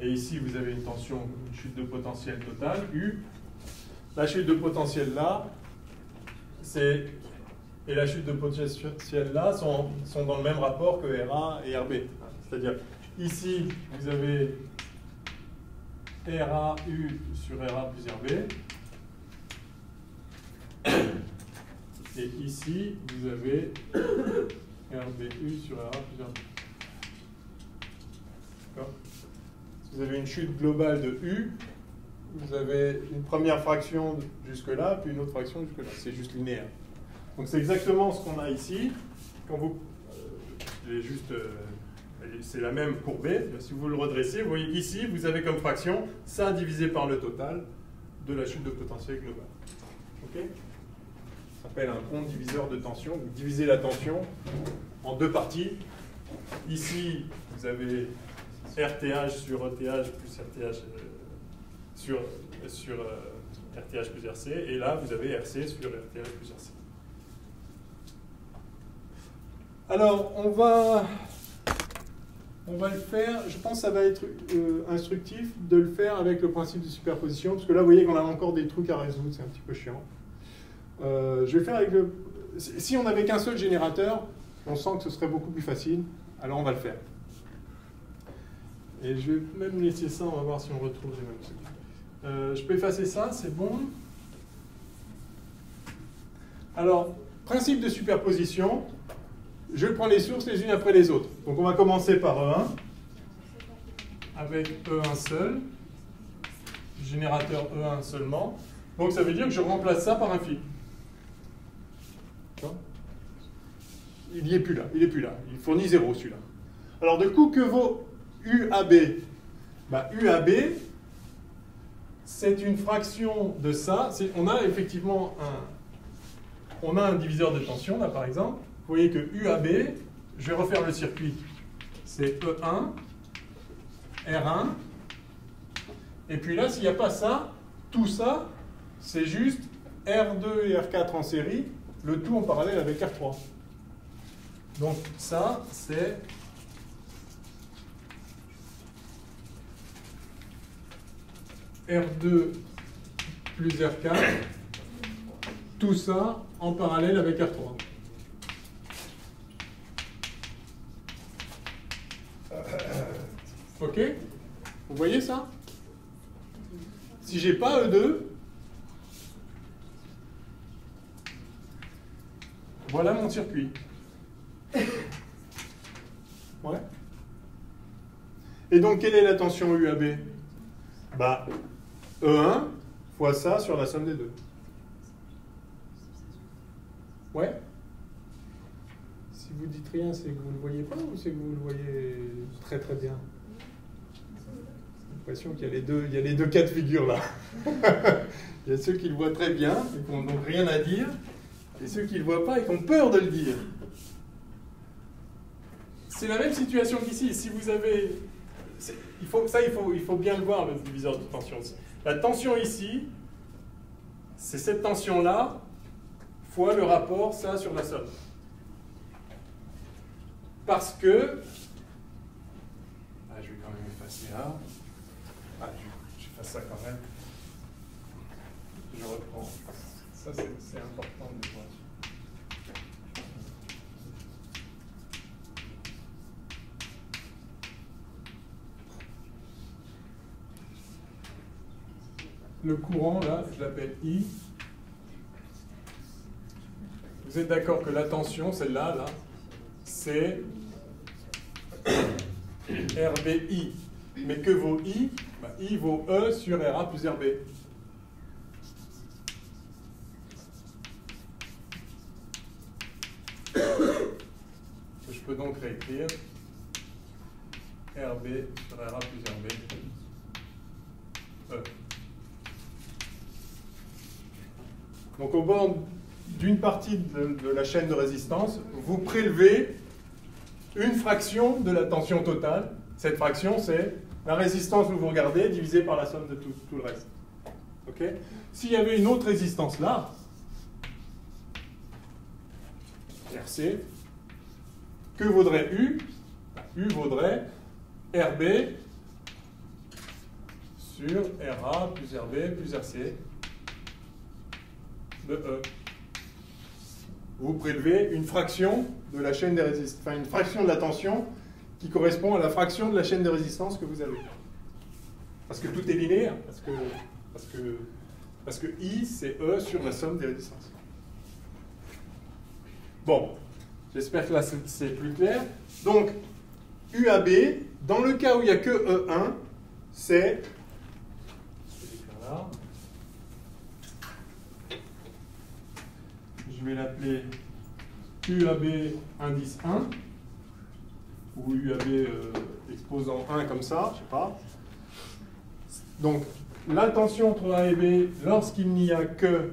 Et ici, vous avez une tension, une chute de potentiel totale, U. La chute de potentiel là, et la chute de potentiel là sont dans le même rapport que RA et RB. C'est-à-dire, ici, vous avez RAU sur RA plus RB. Et ici, vous avez RBU sur RA plus RB. D'accord ? Vous avez une chute globale de U, vous avez une première fraction jusque-là, puis une autre fraction jusque-là. C'est juste linéaire. Donc c'est exactement ce qu'on a ici. Quand vous... c'est la même courbée. Si vous le redressez, vous voyez qu'ici, vous avez comme fraction ça divisé par le total de la chute de potentiel globale. OK ? Ça s'appelle un compte diviseur de tension. Vous divisez la tension en deux parties. Ici, vous avez RTH sur ETH plus RTH sur RTH plus RC, et là vous avez RC sur RTH plus RC. Alors on va le faire, je pense que ça va être instructif de le faire avec le principe de superposition, parce que là vous voyez qu'on a encore des trucs à résoudre, c'est un petit peu chiant. Je vais le faire avec le... Si on n'avait qu'un seul générateur, on sent que ce serait beaucoup plus facile, alors on va le faire. Et je vais même laisser ça, on va voir si on retrouve les mêmes trucs. Je peux effacer ça, c'est bon. Alors, principe de superposition, je prends les sources les unes après les autres. Donc on va commencer par E1, avec E1 seul, générateur E1 seulement. Donc ça veut dire que je remplace ça par un fil. Il n'y est plus là, il n'est plus là. Il fournit 0 celui-là. Alors du coup, que vaut UAB? Bah, UAB, c'est une fraction de ça. On a effectivement un diviseur de tension, là par exemple. Vous voyez que UAB, je vais refaire le circuit. C'est E1, R1. Et puis là, s'il n'y a pas ça, tout ça, c'est juste R2 et R4 en série, le tout en parallèle avec R3. Donc ça, c'est R2 plus R4, tout ça en parallèle avec R3. Ok? Vous voyez ça? Si j'ai pas E2, voilà mon circuit. Ouais. Et donc, quelle est la tension UAB? Bah, E1 fois ça sur la somme des deux. Ouais? Si vous dites rien, c'est que vous ne le voyez pas ou c'est que vous le voyez très très bien? J'ai l'impression qu'il y a les deux cas de figure là. Il y a ceux qui le voient très bien et qui n'ont donc rien à dire, et ceux qui ne le voient pas et qui ont peur de le dire. C'est la même situation qu'ici. Si vous avez... il faut bien le voir, le diviseur de tension. La tension ici, c'est cette tension-là fois le rapport, ça, sur la somme. Parce que... Ah, je vais quand même effacer là. Ah, je fasse ça quand même. Je reprends. Ça, c'est important de voir. Le courant, là, je l'appelle I. Vous êtes d'accord que la tension, celle-là, là, c'est RBI. Mais que vaut I? Bah, I vaut E sur RA plus RB. Je peux donc réécrire RB sur RA plus RB. E. Donc au bord d'une partie de la chaîne de résistance, vous prélevez une fraction de la tension totale. Cette fraction, c'est la résistance où vous regardez divisée par la somme de tout le reste. Okay? S'il y avait une autre résistance là, RC, que vaudrait U? U vaudrait RB sur RA plus RB plus RC de E. Vous prélevez une fraction de la chaîne des résistances, enfin une fraction de la tension qui correspond à la fraction de la chaîne de résistance que vous avez. Parce que tout est linéaire, parce que I, c'est E sur la somme des résistances. Bon, j'espère que là c'est plus clair. Donc, UAB, dans le cas où il n'y a que E1, c'est... Je vais l'appeler UAB indice 1, ou UAB exposant 1 comme ça, je ne sais pas. Donc, la tension entre A et B lorsqu'il n'y a que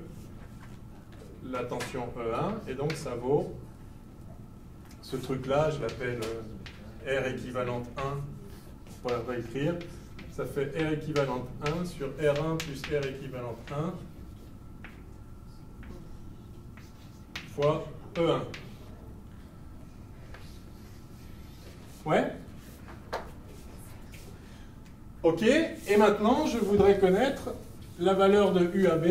la tension E1, et donc ça vaut ce truc-là, je l'appelle R équivalente 1, pour la réécrire. Ça fait R équivalente 1 sur R1 plus R équivalente 1 fois E1. Ouais? Ok, et maintenant je voudrais connaître la valeur de UAB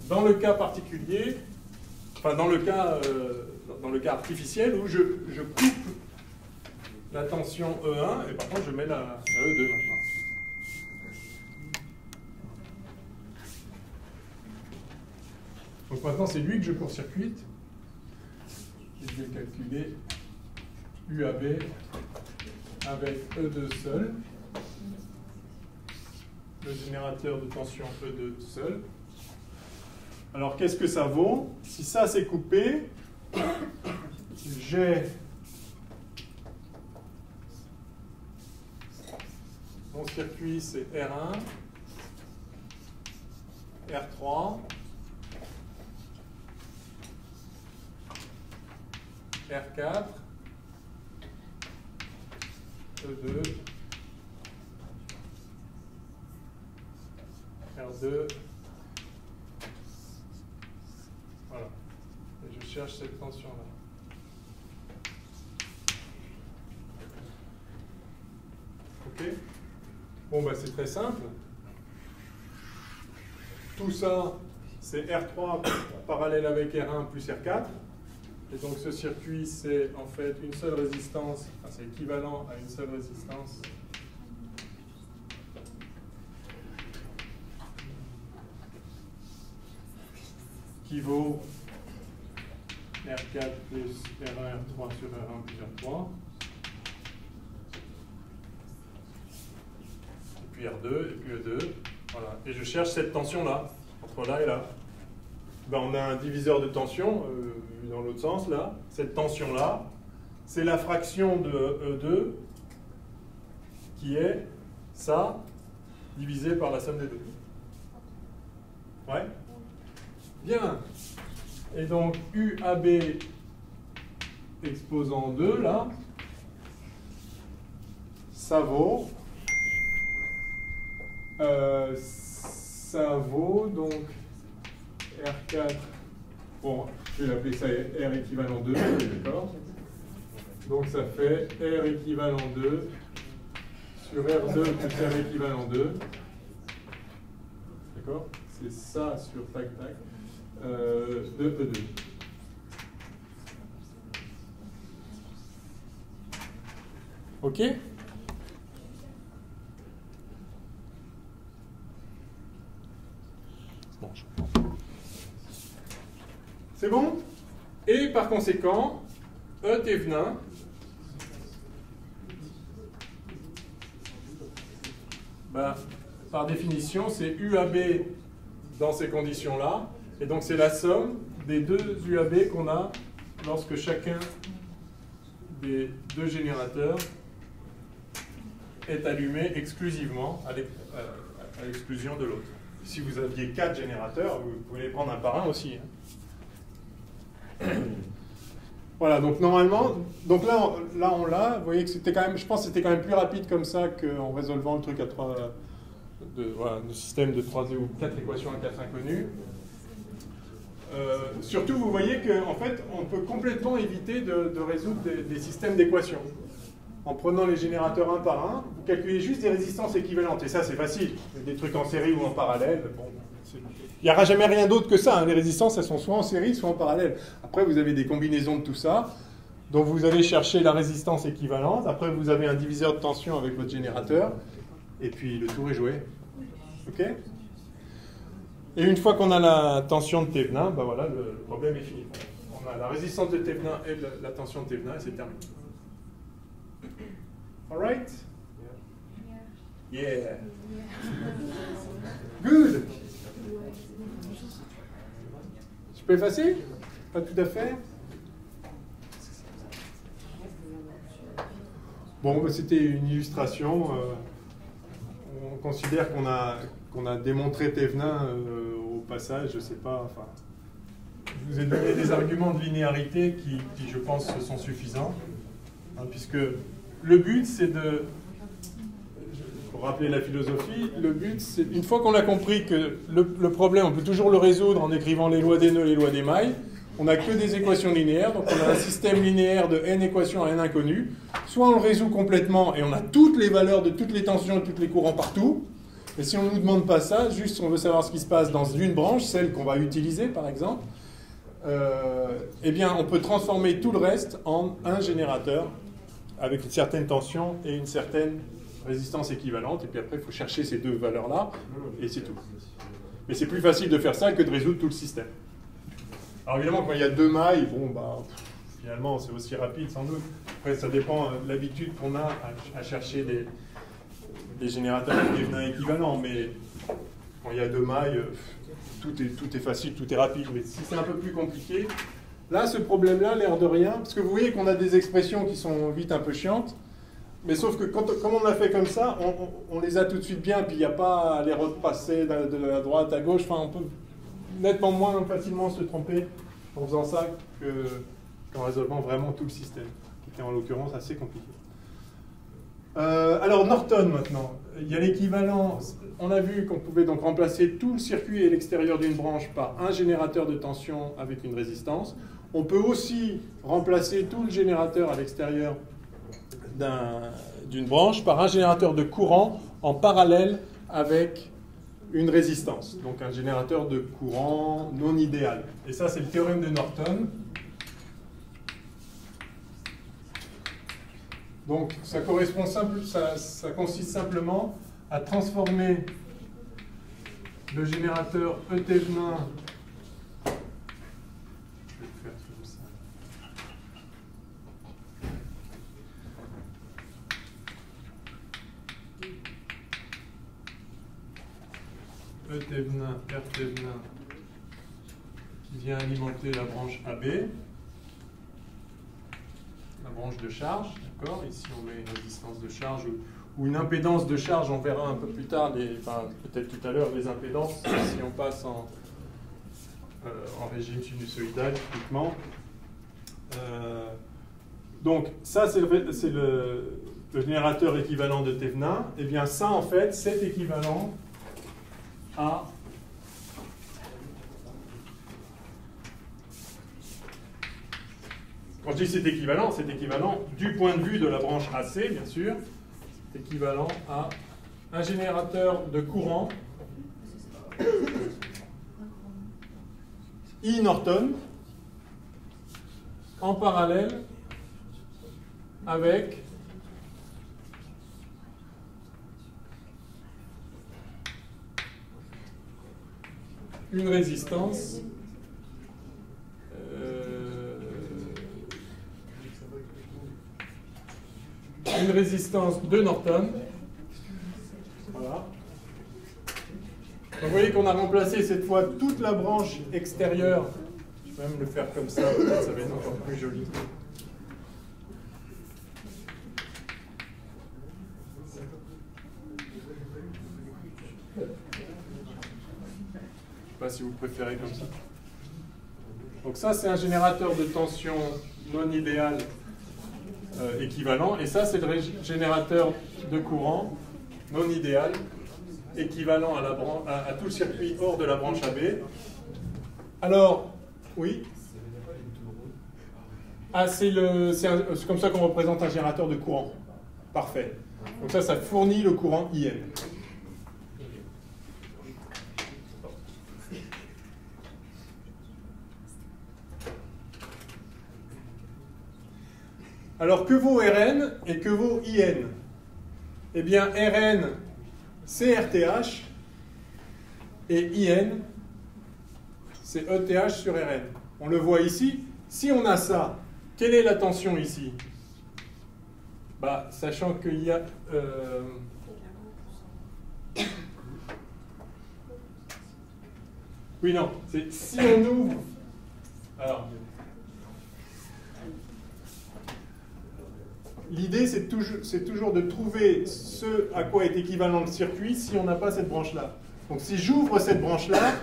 dans le cas particulier, enfin dans le cas artificiel où je coupe la tension E1 et par contre je mets la E2 maintenant. Donc maintenant c'est lui que je court-circuite. Je vais calculer UAB avec E2 seul. Le générateur de tension E2 seul. Alors qu'est-ce que ça vaut? Si ça c'est coupé, j'ai mon circuit c'est R1, R3, R4, E2, R2, voilà. Et je cherche cette tension-là. Ok? Bon, bah c'est très simple. tout ça, c'est R3 parallèle avec R1 plus R4. Et donc ce circuit, c'est en fait une seule résistance, enfin, c'est équivalent à une seule résistance. Qui vaut R4 plus R1, R3 sur R1 plus R3. Et puis R2, et puis E2. Voilà. Et je cherche cette tension-là, entre là et là. Ben, on a un diviseur de tension, dans l'autre sens, là. Cette tension-là, c'est la fraction de E2, qui est ça, divisé par la somme des deux. Ouais? Bien. Et donc, UAB exposant 2, là, ça vaut donc R4, bon, je vais l'appeler ça R équivalent 2, d'accord? Donc ça fait R équivalent 2 sur R2 plus R équivalent 2, d'accord? C'est ça sur tac tac, de E2. Ok? Bon, je comprends. C'est bon? Et par conséquent, E Thévenin par définition, c'est UAB dans ces conditions-là. Et donc, c'est la somme des deux UAB qu'on a lorsque chacun des deux générateurs est allumé exclusivement à l'exclusion de l'autre. Si vous aviez 4 générateurs, vous pouvez les prendre un par un aussi. Voilà, donc normalement, donc là on l'a, vous voyez que c'était quand même, je pense que c'était quand même plus rapide comme ça qu'en résolvant le truc à le système de 3 ou 4 équations à 4 inconnues. Surtout, vous voyez qu'en fait, on peut complètement éviter de résoudre des systèmes d'équations. En prenant les générateurs un par un, vous calculez juste des résistances équivalentes. Et ça, c'est facile. Des trucs en série ou en parallèle. Bon, il n'y aura jamais rien d'autre que ça. Hein. Les résistances, elles sont soit en série, soit en parallèle. Après, vous avez des combinaisons de tout ça. Donc, vous allez chercher la résistance équivalente. Après, vous avez un diviseur de tension avec votre générateur. Et puis, le tour est joué. OK ? Et une fois qu'on a la tension de Thévenin, ben voilà, le problème est fini. On a la résistance de Thévenin et la tension de Thévenin, et c'est terminé. All right? Yeah. Good. Je peux effacer? Pas tout à fait. Bon, c'était une illustration. On considère qu'on a démontré Thévenin au passage, je sais pas. Enfin, je vous ai donné des arguments de linéarité qui je pense, sont suffisants, hein, puisque le but, c'est de, pour rappeler la philosophie, le but, c'est, une fois qu'on a compris que le problème, on peut toujours le résoudre en écrivant les lois des nœuds, les lois des mailles, on n'a que des équations linéaires, donc on a un système linéaire de n équations à n inconnues, soit on le résout complètement et on a toutes les valeurs de toutes les tensions et tous les courants partout, mais si on ne nous demande pas ça, juste on veut savoir ce qui se passe dans une branche, celle qu'on va utiliser par exemple, eh bien on peut transformer tout le reste en un générateur avec une certaine tension et une certaine résistance équivalente, et puis après il faut chercher ces deux valeurs-là, et c'est tout. Mais c'est plus facile de faire ça que de résoudre tout le système. Alors évidemment, quand il y a deux mailles, bon, bah, finalement c'est aussi rapide sans doute. Après ça dépend de l'habitude qu'on a à chercher des générateurs équivalents, mais quand il y a deux mailles, tout est facile, tout est rapide. Mais si c'est un peu plus compliqué, là, ce problème-là, l'air de rien, parce que vous voyez qu'on a des expressions qui sont vite un peu chiantes, mais sauf que comme on a fait comme ça, on les a tout de suite bien, puis il n'y a pas à les repasser de la droite à gauche. Enfin, on peut nettement moins facilement se tromper en faisant ça qu'en résolvant vraiment tout le système, qui était en l'occurrence assez compliqué. Alors Norton maintenant, il y a l'équivalent, on a vu qu'on pouvait donc remplacer tout le circuit à l'extérieur d'une branche par un générateur de tension avec une résistance. On peut aussi remplacer tout le générateur à l'extérieur d'une branche par un générateur de courant en parallèle avec une résistance. Donc un générateur de courant non idéal. Et ça, c'est le théorème de Norton. Donc ça correspond ça consiste simplement à transformer le générateur E Thevenin. Je vais le faire comme ça. E Thevenin, R Thevenin, qui vient alimenter la branche AB, la branche de charge, d'accord? Ici on met une résistance de charge ou une impédance de charge, on verra un peu plus tard, peut-être tout à l'heure, les impédances, si on passe en régime sinusoïdal, typiquement. Donc ça c'est le générateur équivalent de Thevenin. Et bien ça en fait, c'est équivalent à quand je dis c'est équivalent du point de vue de la branche AC, bien sûr. C'est équivalent à un générateur de courant I Norton en parallèle avec une résistance de Norton. Voilà. Donc vous voyez qu'on a remplacé cette fois toute la branche extérieure. Je vais même le faire comme ça, ça va être encore plus joli. Je ne sais pas si vous préférez comme ça. Donc ça, c'est un générateur de tension non idéal équivalent. Et ça, c'est le générateur de courant non idéal équivalent à tout le circuit hors de la branche AB. Alors, oui. C'est comme ça qu'on représente un générateur de courant. Parfait. Donc ça fournit le courant IN. Alors, que vaut Rn et que vaut IN? Eh bien, Rn, c'est RTH, et IN, c'est ETH sur Rn. On le voit ici. Si on a ça, quelle est la tension ici? Sachant qu'il y a... Oui, non, c'est si on ouvre... Alors... L'idée, c'est toujours de trouver ce à quoi est équivalent le circuit si on n'a pas cette branche-là. Donc si j'ouvre cette branche-là,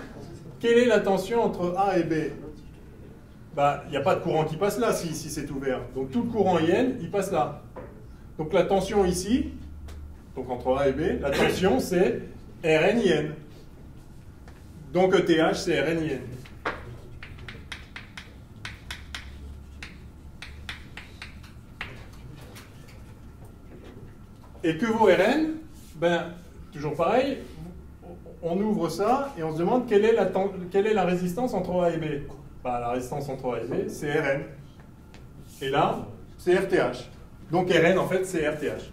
quelle est la tension entre A et B? Il n'y a pas de courant qui passe là si c'est ouvert. Donc tout le courant IN, il passe là. Donc la tension ici, donc entre A et B, la tension c'est RN-IN. Donc ETH c'est RN-IN. Et que vaut Rn? Toujours pareil, on ouvre ça et on se demande quelle est la résistance entre A et B. La résistance entre A et B, c'est Rn. Et là, c'est RTH. Donc Rn, en fait, c'est RTH.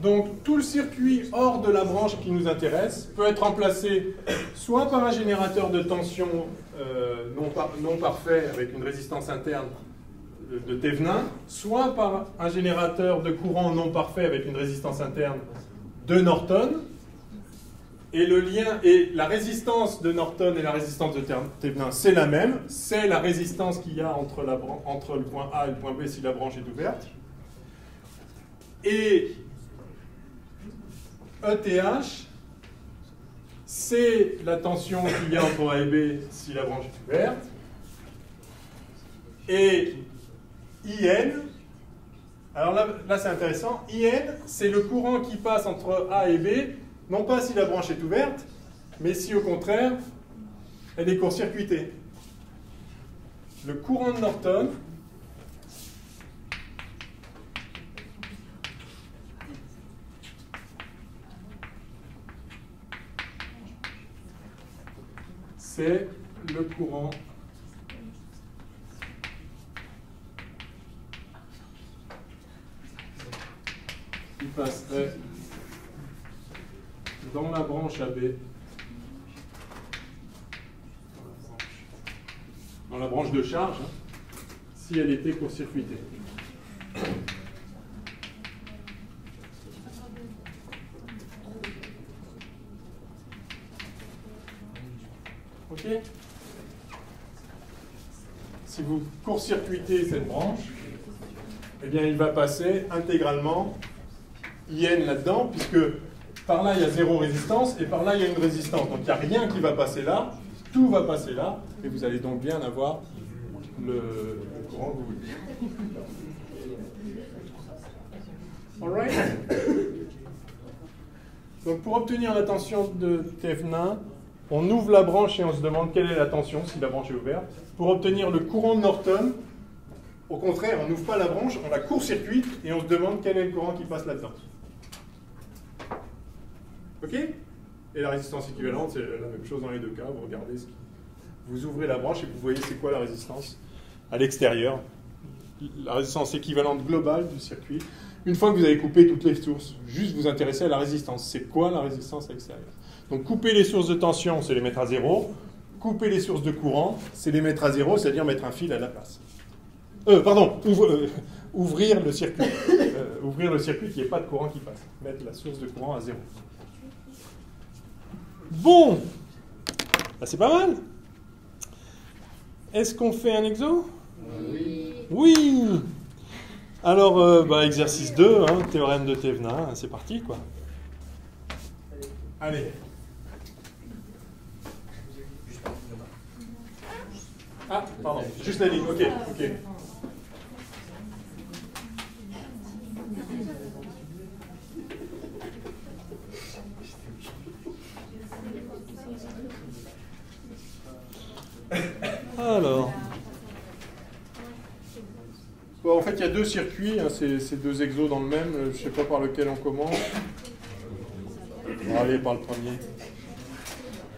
Donc tout le circuit hors de la branche qui nous intéresse peut être remplacé soit par un générateur de tension non parfait avec une résistance interne de Thevenin, soit par un générateur de courant non parfait avec une résistance interne de Norton. Et le lien et la résistance de Norton et la résistance de Thevenin, c'est la même. C'est la résistance qu'il y a entre le point A et le point B si la branche est ouverte. Et ETH, c'est la tension qu'il y a entre A et B si la branche est ouverte. Et IN, alors là c'est intéressant, IN, c'est le courant qui passe entre A et B, non pas si la branche est ouverte, mais si au contraire, elle est court-circuitée. le courant de Norton c'est le courant qui passerait dans la branche AB, dans la branche de charge, hein, si elle était court-circuitée. Ok? Si vous court-circuitez cette branche, eh bien il va passer intégralement IN là-dedans, puisque par là il y a zéro résistance et par là il y a une résistance. Donc il n'y a rien qui va passer là, tout va passer là, et vous allez donc bien avoir le courant que vous voulez. Alright? Donc pour obtenir la tension de Thevenin, on ouvre la branche et on se demande quelle est la tension si la branche est ouverte. Pour obtenir le courant de Norton, au contraire, on n'ouvre pas la branche, on la court-circuite et on se demande quel est le courant qui passe là-dedans. Ok? Et la résistance équivalente, c'est la même chose dans les deux cas. Vous regardez, vous ouvrez la branche et vous voyez c'est quoi la résistance à l'extérieur. La résistance équivalente globale du circuit. Une fois que vous avez coupé toutes les sources, juste vous intéresser à la résistance. C'est quoi la résistance à l'extérieur? Donc couper les sources de tension, c'est les mettre à zéro. Couper les sources de courant, c'est les mettre à zéro, c'est-à-dire mettre un fil à la place. Ouvrir le circuit. Ouvrir le circuit qu'il n'y ait pas de courant qui passe. Mettre la source de courant à zéro. Bon, bah, c'est pas mal. Est-ce qu'on fait un exo? Oui. Oui. Alors, exercice 2, hein, théorème de Thevenin, c'est parti, quoi. Allez. Ah, pardon, juste la ligne, ok. Alors. Bon, en fait, il y a deux circuits, hein, c'est deux exos dans le même. Je ne sais pas par lequel on commence. On va aller par le premier.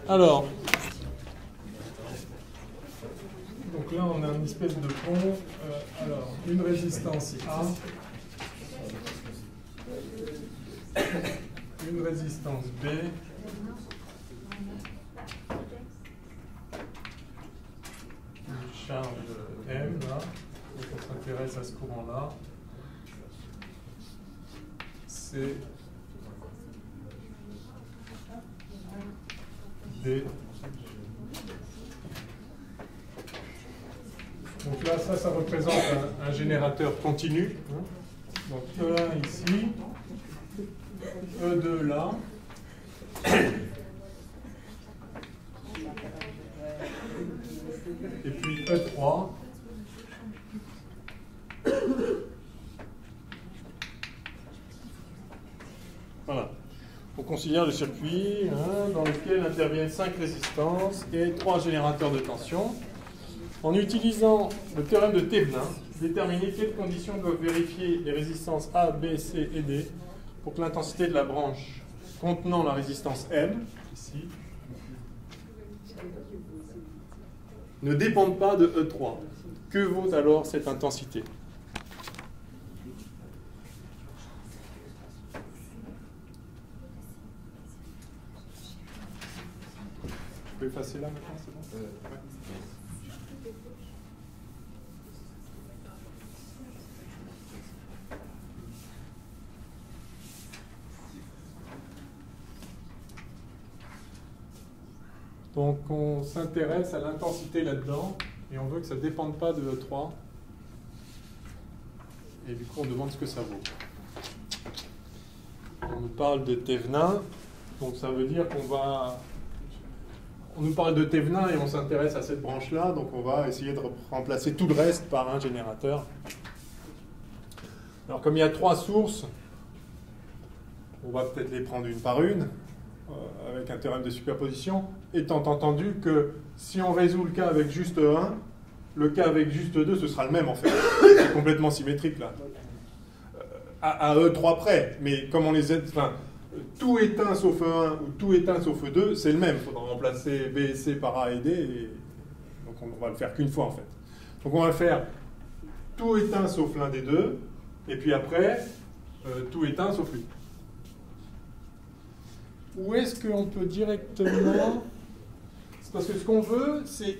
Alors. Donc là, on a une espèce de pont. Alors, une résistance A. Une résistance B. Une charge M, là. Donc on s'intéresse à ce courant-là. C'est D. Donc là, ça représente un générateur continu. Donc E1 ici, E2 là. Et puis E3. Voilà. On considère le circuit dans lequel interviennent 5 résistances et 3 générateurs de tension. En utilisant le théorème de Thevenin, déterminer quelles conditions doivent vérifier les résistances A, B, C et D pour que l'intensité de la branche contenant la résistance M, ici, ne dépende pas de E3. Que vaut alors cette intensité? Je peux effacer là maintenant, c'est bon? Ouais. Donc on s'intéresse à l'intensité là-dedans et on veut que ça ne dépende pas de E3. Et du coup on demande ce que ça vaut. On nous parle de Thevenin, donc ça veut dire qu'on va... On nous parle de Thevenin et on s'intéresse à cette branche-là, donc on va essayer de remplacer tout le reste par un générateur. Alors comme il y a 3 sources, on va peut-être les prendre une par une, avec un théorème de superposition, étant entendu que si on résout le cas avec juste 1, le cas avec juste 2, ce sera le même en fait. C'est complètement symétrique là. À E3 près, mais comme on les aide, enfin, tout est 1 sauf E1 ou tout est 1 sauf E2, c'est le même. Il faudra remplacer B et C par A et D, et donc on va le faire qu'une fois en fait. Donc on va faire tout est 1 sauf l'un des deux, et puis après, tout est 1 sauf lui. Ou est-ce qu'on peut directement... C'est parce que ce qu'on veut, c'est...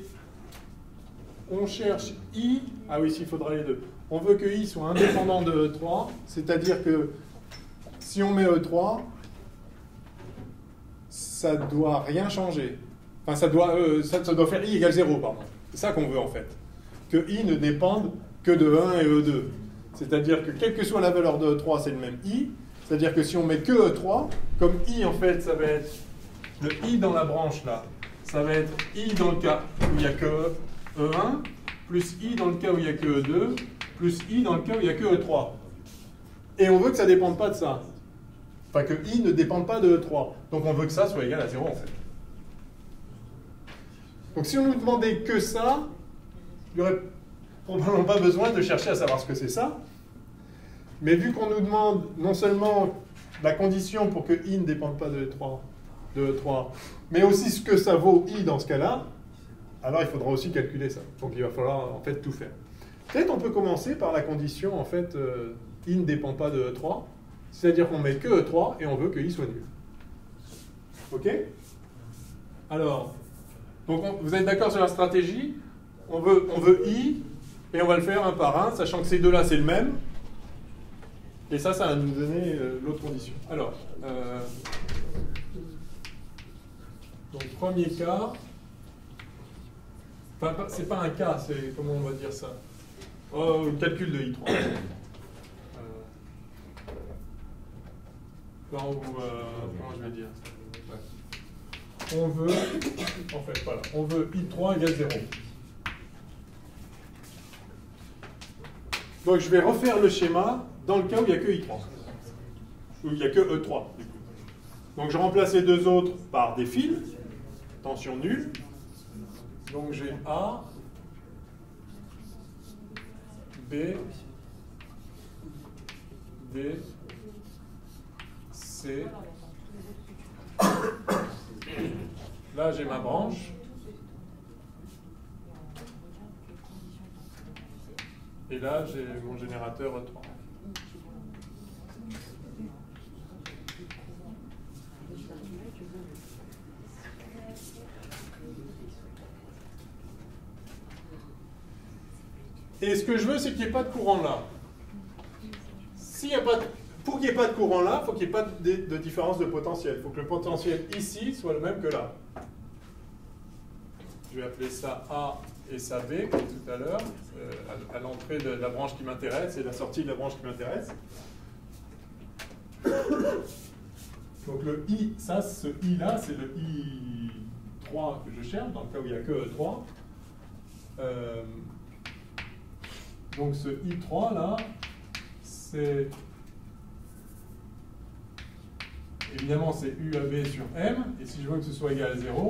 On cherche I... Ah oui, s'il faudra les deux. On veut que I soit indépendant de E3, c'est-à-dire que si on met E3, ça ne doit rien changer. Enfin, ça doit faire I égale 0, pardon. C'est ça qu'on veut en fait. Que I ne dépende que de 1 et E2. C'est-à-dire que quelle que soit la valeur de E3, c'est le même I. C'est-à-dire que si on met que E3, comme I en fait, ça va être le I dans la branche là, ça va être I dans le cas où il n'y a que E1, plus I dans le cas où il n'y a que E2, plus I dans le cas où il n'y a que E3. Et on veut que ça ne dépende pas de ça. Enfin, que I ne dépende pas de E3. Donc on veut que ça soit égal à 0 en fait. Donc si on nous demandait que ça, il n'y aurait probablement pas besoin de chercher à savoir ce que c'est ça. Mais vu qu'on nous demande non seulement la condition pour que I ne dépende pas de E3, mais aussi ce que ça vaut I dans ce cas-là, alors il faudra aussi calculer ça. Donc il va falloir en fait tout faire. Peut-être on peut commencer par la condition, en fait, I ne dépend pas de E3, c'est-à-dire qu'on met que E3 et on veut que I soit nul. Ok? Alors, donc vous êtes d'accord sur la stratégie? On veut I et on va le faire un par un, sachant que ces deux-là c'est le même. Et ça va nous donner l'autre condition. Alors, donc premier cas, enfin c'est pas un cas, c'est comment on va dire ça? Oh, le calcul de I3. Comment je vais dire? Ouais. On veut, en fait, voilà, on veut I3 égale 0. Donc je vais refaire le schéma dans le cas où il n'y a que I3. Où il n'y a que E3. Du coup. Donc je remplace les deux autres par des fils, tension nulle. Donc j'ai A, B, D, C. Là j'ai ma branche. Et là, j'ai mon générateur E3. Et ce que je veux, c'est qu'il n'y ait pas de courant là. Pour qu'il n'y ait pas de courant là, il faut qu'il n'y ait pas de différence de potentiel. Il faut que le potentiel ici soit le même que là. Je vais appeler ça A et ça B, comme tout à l'heure, à l'entrée de la branche qui m'intéresse et la sortie de la branche qui m'intéresse. Donc le I, ça, ce I là, c'est le I3 que je cherche, dans le cas où il n'y a que E3. Donc ce I3 là, c'est... Évidemment, c'est UAB sur M, et si je veux que ce soit égal à 0,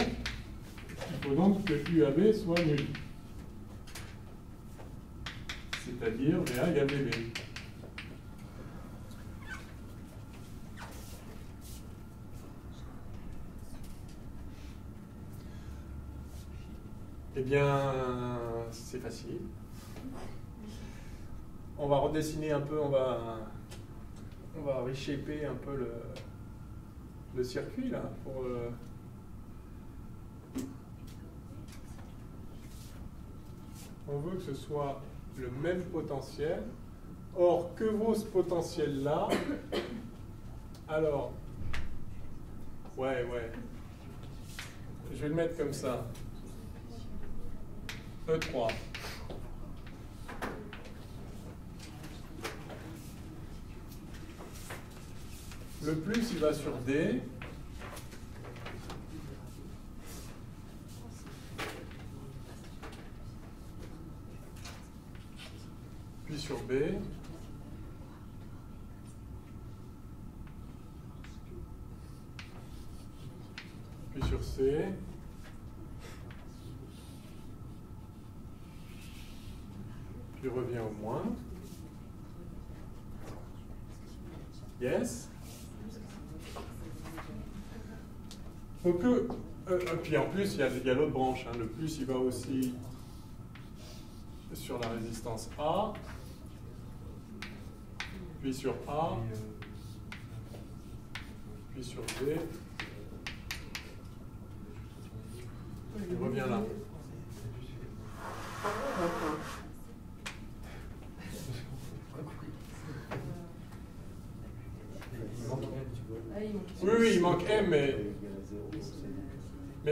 il faut donc que UAB soit nul. C'est-à-dire VA égale VB. Eh bien, c'est facile. On va redessiner un peu, on va reshaper un peu le circuit là pour on veut que ce soit le même potentiel. Or, que vaut ce potentiel là? Alors, ouais, je vais le mettre comme ça. E3. Le plus, il va sur D. Puis sur B. Puis sur C. puis revient au moins. Yes. Donc, puis en plus, il y a l'autre branche. Hein. Le plus, il va aussi sur la résistance A, puis sur A, puis sur B. Il revient là. Oui, il manque M, mais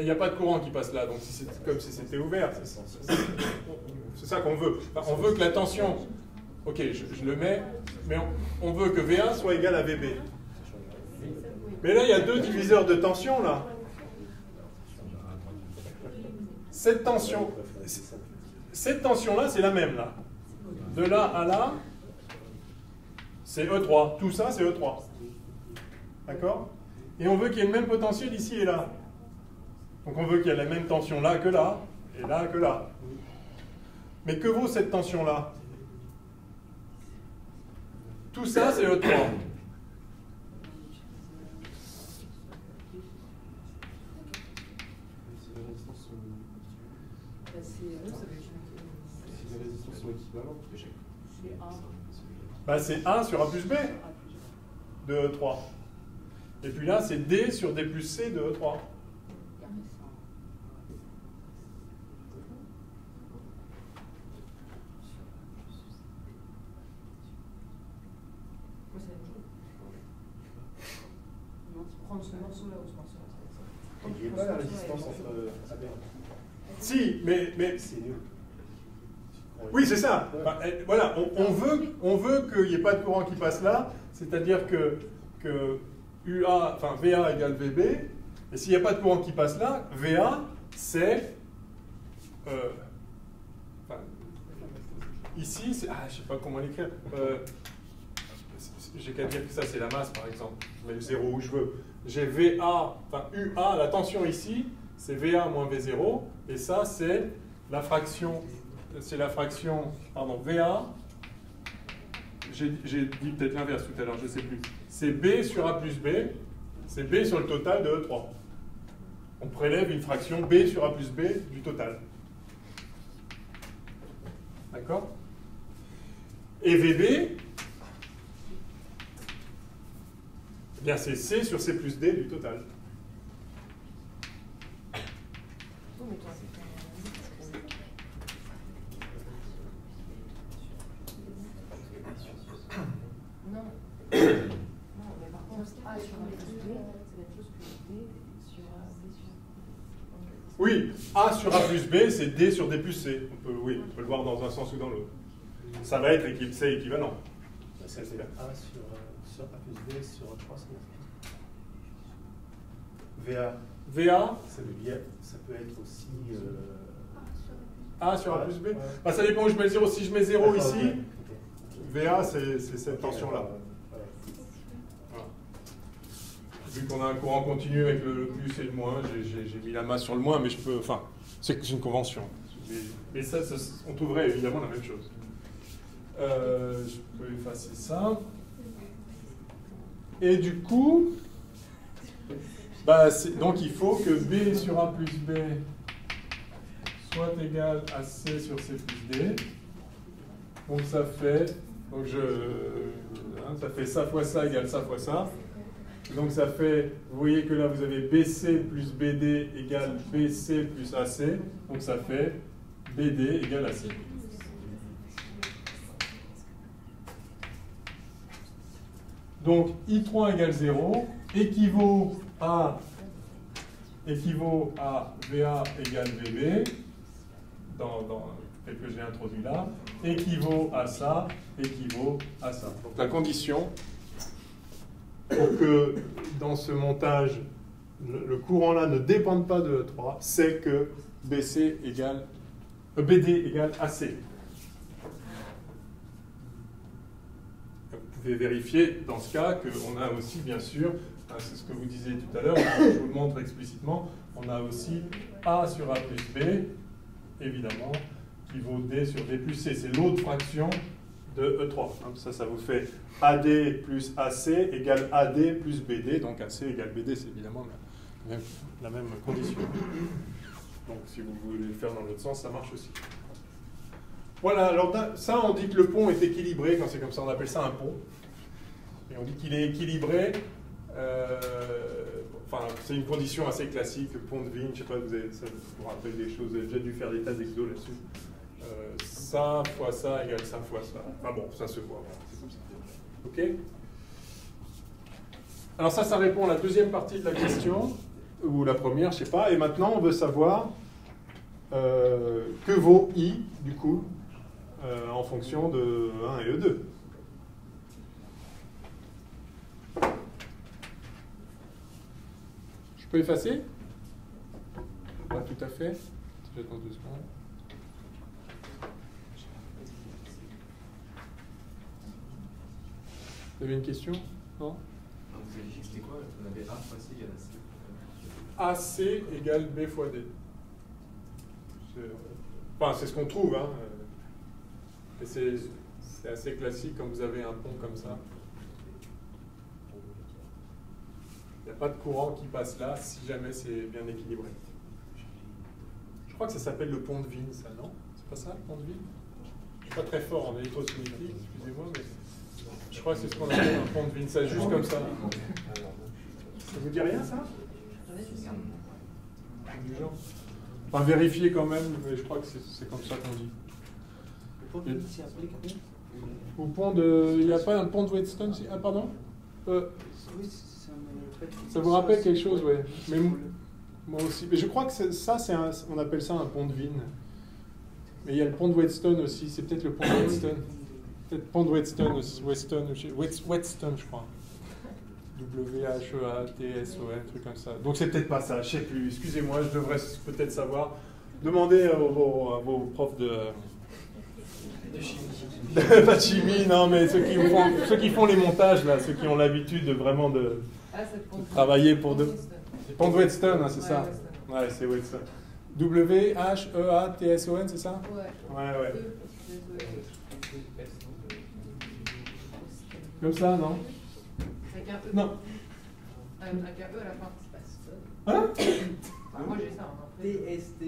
il n'y a pas de courant qui passe là, donc c'est comme si c'était ouvert. C'est ça qu'on veut. Enfin, on veut que la tension, ok, je le mets, mais on veut que V1 soit égal à VB. Mais là, il y a deux diviseurs de tension, là. Cette tension-là, c'est la même, là. De là à là, c'est E3. Tout ça, c'est E3. D'accord? Et on veut qu'il y ait le même potentiel ici et là. Donc on veut qu'il y ait la même tension là que là, et là que là. Mais que vaut cette tension-là? Tout ça, c'est E3. Bah, c'est A sur A plus B de E3. Et puis là, c'est D sur D plus C de E3. Il n'y a pas la résistance entre AB. Si, mais c'est nul. Oui, c'est ça. Enfin, voilà, on veut qu'il n'y ait pas de courant qui passe là, c'est-à-dire que UA, enfin VA égale VB, et s'il n'y a pas de courant qui passe là, VA, c'est... ici, c'est... Ah, je ne sais pas comment l'écrire. J'ai qu'à dire que ça, c'est la masse, par exemple. Je mets le 0 où je veux. J'ai VA, enfin UA, la tension ici, c'est VA moins V0, et ça, c'est la fraction... pardon, VA, j'ai dit peut-être l'inverse tout à l'heure, je ne sais plus. C'est B sur A plus B, c'est B sur le total de E3. On prélève une fraction B sur A plus B du total. D'accord? Et VB, eh bien c'est C sur C plus D du total. Oui, A sur A plus B, c'est D sur D plus C. On peut le voir dans un sens ou dans l'autre. Ça va être C équivalent. Ça c'est A sur A plus B sur 3, c'est VA, ça peut être aussi... A sur A plus B. Ah, ça dépend où je mets le 0. Si je mets 0 ici, VA, c'est cette tension-là. Vu qu'on a un courant continu avec le plus et le moins, j'ai mis la masse sur le moins, mais je peux... Enfin, c'est une convention. Mais ça, on trouverait évidemment la même chose. Je peux effacer ça. Et du coup, bah, donc il faut que B sur A plus B soit égal à C sur C plus D. Donc ça fait... Donc ça fait ça fois ça égale ça fois ça. Donc ça fait, vous voyez que là vous avez BC plus BD égale BC plus AC, donc ça fait BD égale AC. Donc I3 égale 0 équivaut à VA égale VB, tel que j'ai introduit là, équivaut à ça, équivaut à ça. Donc la condition pour que dans ce montage, le courant là ne dépende pas de E3, c'est que BD égale AC. Vous pouvez vérifier dans ce cas qu'on a aussi, bien sûr, c'est ce que vous disiez tout à l'heure, je vous le montre explicitement, on a aussi A sur A plus B, évidemment, qui vaut D sur D plus C. C'est l'autre fraction de E3. Ça vous fait AD plus AC égale AD plus BD. Donc AC égale BD, c'est évidemment la même condition. Donc si vous voulez le faire dans l'autre sens, ça marche aussi. Voilà, alors ça on dit que le pont est équilibré, quand c'est comme ça on appelle ça un pont. Et on dit qu'il est équilibré, enfin c'est une condition assez classique, le pont de Wien, je sais pas, ça vous rappelle des choses, vous avez déjà dû faire des tas d'exos là-dessus. Ça fois ça égale ça fois ça. Enfin bon, ça se voit, voilà, c'est comme ça. Ok? Alors ça répond à la deuxième partie de la question, ou la première, je sais pas, et maintenant on veut savoir que vaut I, du coup, en fonction de 1 et E2. Je peux effacer? Pas tout à fait. J'attends 2 secondes. Vous avez une question? Non? Vous avez dit que c'était quoi? On avait A fois C égale AC. AC égale B fois D. Enfin, c'est ce qu'on trouve, hein. Et c'est assez classique quand vous avez un pont comme ça. Il n'y a pas de courant qui passe là, si jamais c'est bien équilibré. Je crois que ça s'appelle le pont de Wien, ça, non? C'est pas ça, le pont de Wien? Je ne suis pas très fort en électrocinétique, excusez-moi, mais je crois que c'est ce qu'on appelle un pont de Wien, c'est juste comme ça. Ça vous dit rien, ça? Enfin, vérifiez quand même, mais je crois que c'est comme ça qu'on dit. Au pont de... Il n'y a pas un pont de Whetstone? Ah, pardon? Ça vous rappelle quelque chose, ouais. Mais moi aussi. Mais je crois que ça, on appelle ça un pont de Wien. Mais il y a le pont de Whetstone aussi. C'est peut-être le pont de Whetstone. Peut-être pont de Whetstone aussi. Whetstone, je crois. W-H-E-A-T-S-O-N, un truc comme ça. Donc c'est peut-être pas ça, je sais plus. Excusez-moi, je devrais peut-être savoir. Demandez à vos profs de chimie. Pas de chimie, non, mais ceux qui font les montages, là, ceux qui ont l'habitude de vraiment de travailler pour de... Pont de Whetstone, hein, c'est ça? Ouais, c'est Whetstone. W-H-E-A-T-S-O-N, c'est ça? Ouais. Comme ça, non? Avec un E. Non. Avec un E à la fin, c'est pas Stone. Hein? Enfin, moi j'ai ça. Hein. T-S-T,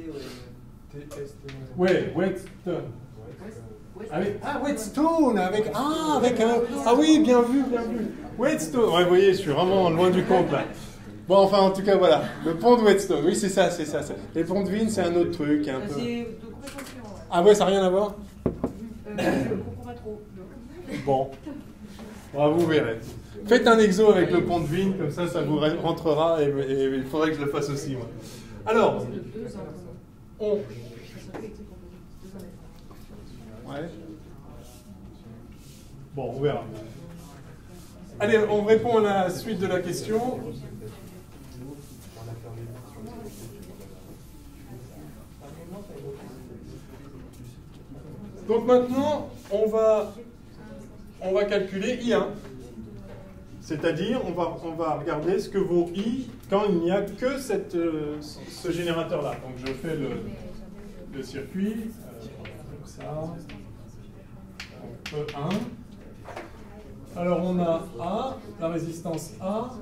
ouais, Whetstone. Whetstone avec un... Ah oui, bien vu. Whetstone. Ouais, vous voyez, je suis vraiment loin du compte, là. Bon, enfin, en tout cas, voilà. Le pont de Whetstone, oui, c'est ça. Les ponts de Wien, c'est un autre truc, un peu... C'est de complètement différent. Ah ouais, ça n'a rien à voir? Je ne comprends pas trop. Bon. Vous verrez. Faites un exo avec le pont de Wien, comme ça vous rentrera, et il faudrait que je le fasse aussi, moi. Alors, on... Ouais. Bon, on verra. Allez, on répond à la suite de la question. Donc maintenant, on va calculer I1. C'est-à-dire, on va regarder ce que vaut I quand il n'y a que ce générateur-là. Donc je fais le circuit. Comme ça. E1. Alors on a A, la résistance A,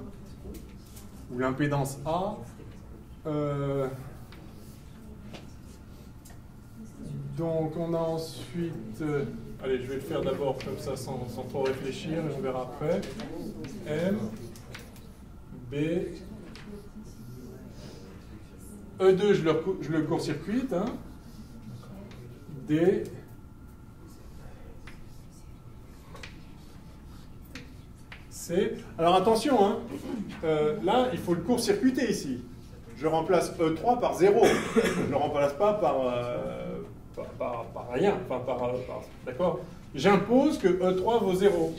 ou l'impédance A. Donc on a ensuite... allez, je vais le faire d'abord comme ça sans trop réfléchir, et on verra après. M, B, E2, je le court-circuite. Hein. D, C. Alors attention, hein. Là, il faut le court-circuiter ici. Je remplace E3 par 0. Je ne le remplace pas par rien. Enfin, d'accord. J'impose que E3 vaut 0.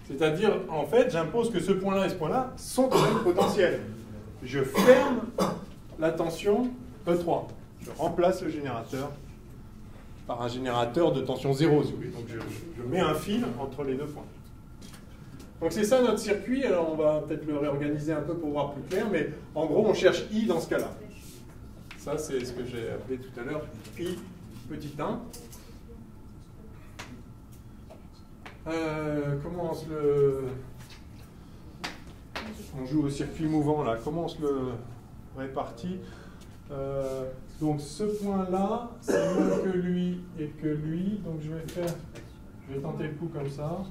C'est-à-dire, en fait, j'impose que ce point-là et ce point-là sont au même potentiel. Je ferme la tension E3. Je remplace le générateur par un générateur de tension 0, si vous voulez. Donc je mets un fil entre les deux points. Donc c'est ça notre circuit. Alors on va peut-être le réorganiser un peu pour voir plus clair, mais en gros on cherche I dans ce cas-là. Ça c'est ce que j'ai appelé tout à l'heure I petit 1. Comment on se le... On joue au circuit mouvant là, comment on se le répartit? Donc ce point-là, c'est moins que lui et que lui, donc je vais tenter le coup comme ça.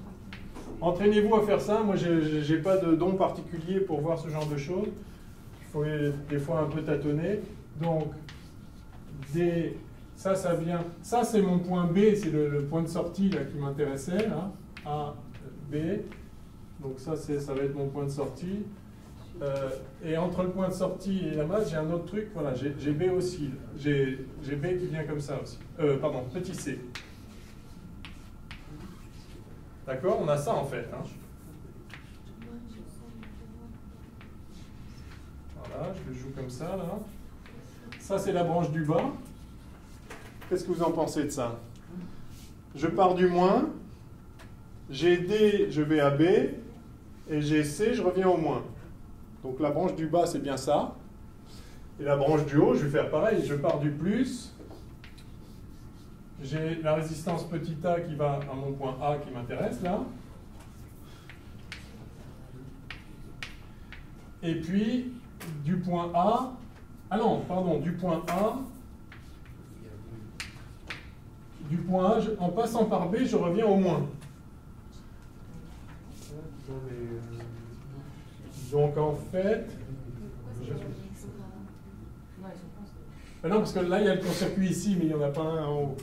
Entraînez-vous à faire ça, moi j'ai pas de don particulier pour voir ce genre de choses. Il faut des fois un peu tâtonner. Donc, ça vient, ça c'est mon point B, c'est le point de sortie là, qui m'intéressait, là. A, B. Donc ça va être mon point de sortie. Et entre le point de sortie et la masse, j'ai un autre truc, voilà, j'ai B aussi. J'ai B qui vient comme ça aussi. Pardon, petit c. D'accord, on a ça en fait. Hein. Voilà, je le joue comme ça, là. Ça, c'est la branche du bas. Qu'est-ce que vous en pensez de ça? Je pars du moins, j'ai D, je vais à B, et j'ai C, je reviens au moins. Donc la branche du bas, c'est bien ça. Et la branche du haut, je vais faire pareil. Je pars du plus. J'ai la résistance petit a qui va à mon point A qui m'intéresse, là. Et puis, du point A... Ah non, pardon, du point A... Du point A, en passant par B, je reviens au moins. Donc en fait... Non, parce que là, il y a le court-circuit ici, mais il n'y en a pas un en haut.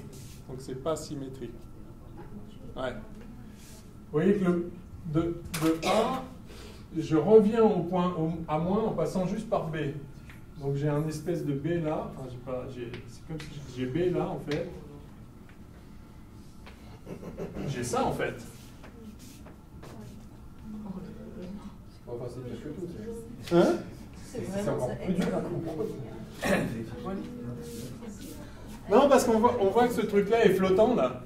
Donc c'est pas symétrique. Ouais. Vous voyez que de A, je reviens au point A- en passant juste par B. Donc j'ai un espèce de B là. Enfin, c'est comme si j'ai B là en fait. J'ai ça en fait. Enfin, c'est pire que tout. Hein? C'est encore plus dur à comprendre. Non, parce qu'on voit que ce truc-là est flottant là.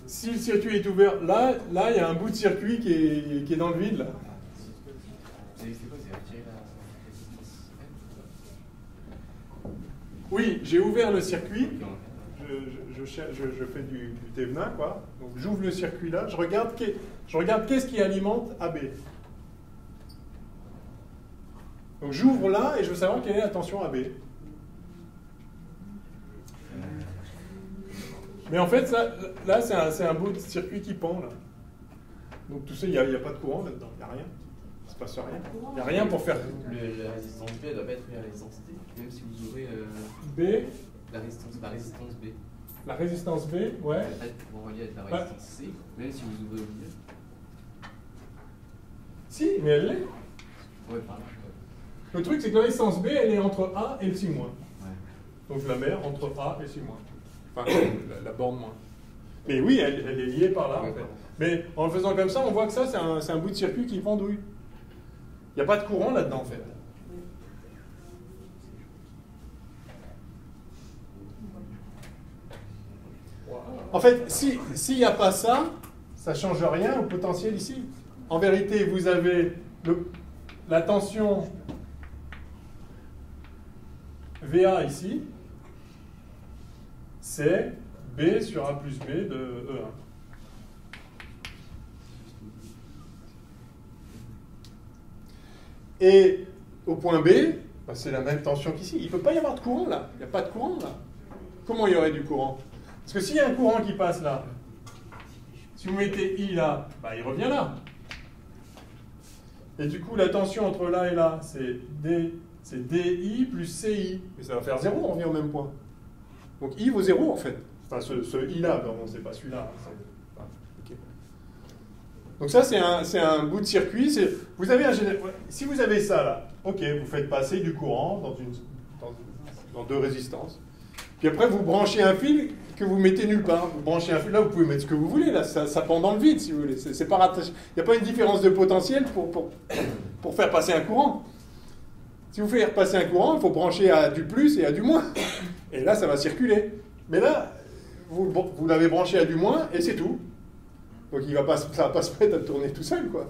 Si le circuit est ouvert, là, il y a un bout de circuit qui est dans le vide là. Oui, j'ai ouvert le circuit. Je fais du Thévenin, quoi. Donc j'ouvre le circuit là, je regarde qu'est-ce qui alimente AB. Donc j'ouvre là et je veux savoir quelle est la tension AB. Mais en fait, là c'est un bout de circuit qui pend là. Donc tout ça, il n'y a pas de courant là-dedans, il n'y a rien. Il ne se passe rien. Il n'y a rien pour faire. La résistance B, elle doit pas être la résistance D, même si vous ouvrez B. La résistance B. La résistance B, ouais. Vous reliez avec la résistance C, même si vous ouvrez au milieu. Si, mais elle l'est. Ouais, pardon. Le truc, c'est que la résistance B, elle est entre A et le si-. Ouais. Donc je la mets entre A et si-. Enfin, la borne moins. Mais oui, elle est liée par là, Ouais, en fait. Mais en le faisant comme ça, on voit que ça, c'est un bout de circuit qui pendouille. Il n'y a pas de courant là-dedans, en fait. En fait, s'il n'y a pas ça, ça ne change rien au potentiel ici. En vérité, vous avez la tension VA ici, c'est B sur A plus B de E1. Et au point B, bah, c'est la même tension qu'ici. Il ne peut pas y avoir de courant là. Il n'y a pas de courant là. Comment il y aurait du courant? Parce que s'il y a un courant qui passe là, si vous mettez I là, bah, il revient là. Et du coup, la tension entre là et là, c'est DI plus CI. Mais ça va faire 0, on revient au même point. Donc I vaut 0 en fait. Enfin, ce I là, pardon, c'est pas celui-là. Okay. Donc ça, c'est un bout de circuit. Vous avez si vous avez ça là, ok, vous faites passer du courant dans deux résistances. Puis après, vous branchez un fil que vous mettez nulle part. Vous branchez un fil, là, vous pouvez mettre ce que vous voulez. Là, ça pend dans le vide, si vous voulez. C'est pas rattaché. Il n'y a pas une différence de potentiel pour faire passer un courant. Si vous faites passer un courant, il faut brancher à du plus et à du moins. Et là, ça va circuler. Mais là, vous l'avez branché à du moins et c'est tout. Donc ça ne va pas se mettre à tourner tout seul, quoi.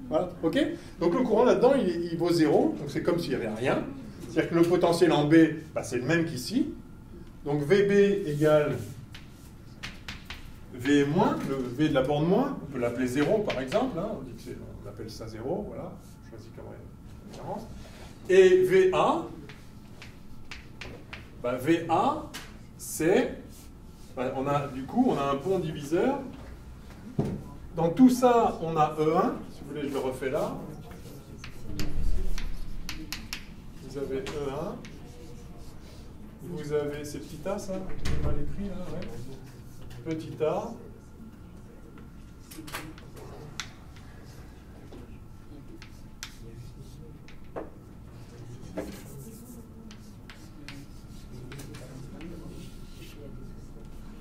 Voilà, ok? Donc le courant là-dedans, il vaut 0. Donc c'est comme s'il n'y avait rien. C'est-à-dire que le potentiel en B, bah, c'est le même qu'ici. Donc VB égale V est moins, le V de la borne moins, on peut l'appeler 0 par exemple, hein, on appelle ça 0, voilà, je choisis comme référence. Et VA, bah, VA, c'est, bah, du coup, on a un pont diviseur. Dans tout ça, on a E1, si vous voulez, je le refais là. Vous avez E1. Vous avez ces petits A, ça, c'est mal écrit là, ouais. Petit A.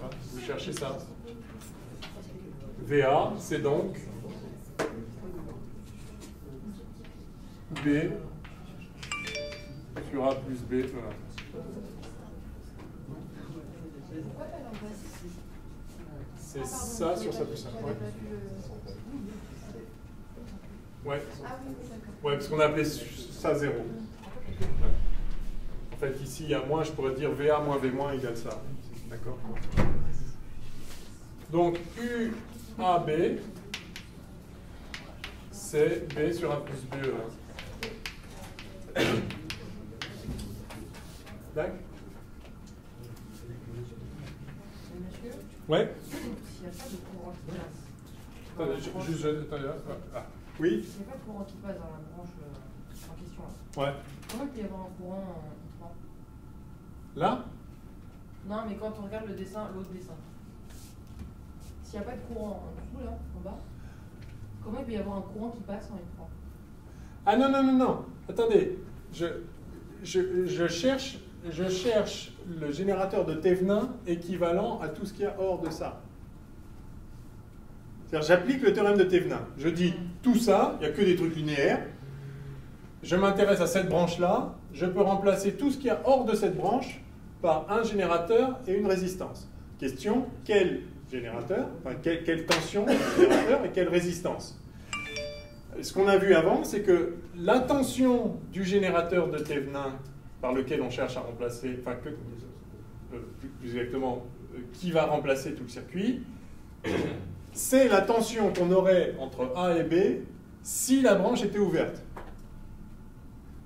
Ah, vous cherchez ça. VA, c'est donc B sur A plus B. Voilà. C'est ça sur ça plus 1. Ouais. Ouais, parce qu'on a appelé ça 0. En fait, ici, il y a moins, je pourrais dire VA moins V moins égale ça. D'accord. Donc, UAB, c'est B sur A plus B. D'accord. Ouais. S'il n'y a pas de courant qui passe. Attendez, ah, oui. S'il n'y a pas de courant qui passe dans la branche en question là. Ouais. Comment il peut y avoir un courant en 3 Là? Non, mais quand on regarde le dessin, l'autre dessin. S'il n'y a pas de courant en dessous là, en bas, comment il peut y avoir un courant qui passe en M3? Ah non, non, non, non. Attendez. Je cherche le générateur de Thévenin équivalent à tout ce qu'il y a hors de ça. C'est-à-dire, j'applique le théorème de Thévenin. Je dis, tout ça, il n'y a que des trucs linéaires. Je m'intéresse à cette branche-là. Je peux remplacer tout ce qu'il y a hors de cette branche par un générateur et une résistance. Question, quel générateur, enfin, quelle tension du générateur et quelle résistance? Ce qu'on a vu avant, c'est que la tension du générateur de Thévenin par lequel on cherche à remplacer, enfin, plus exactement, qui va remplacer tout le circuit, c'est la tension qu'on aurait entre A et B si la branche était ouverte.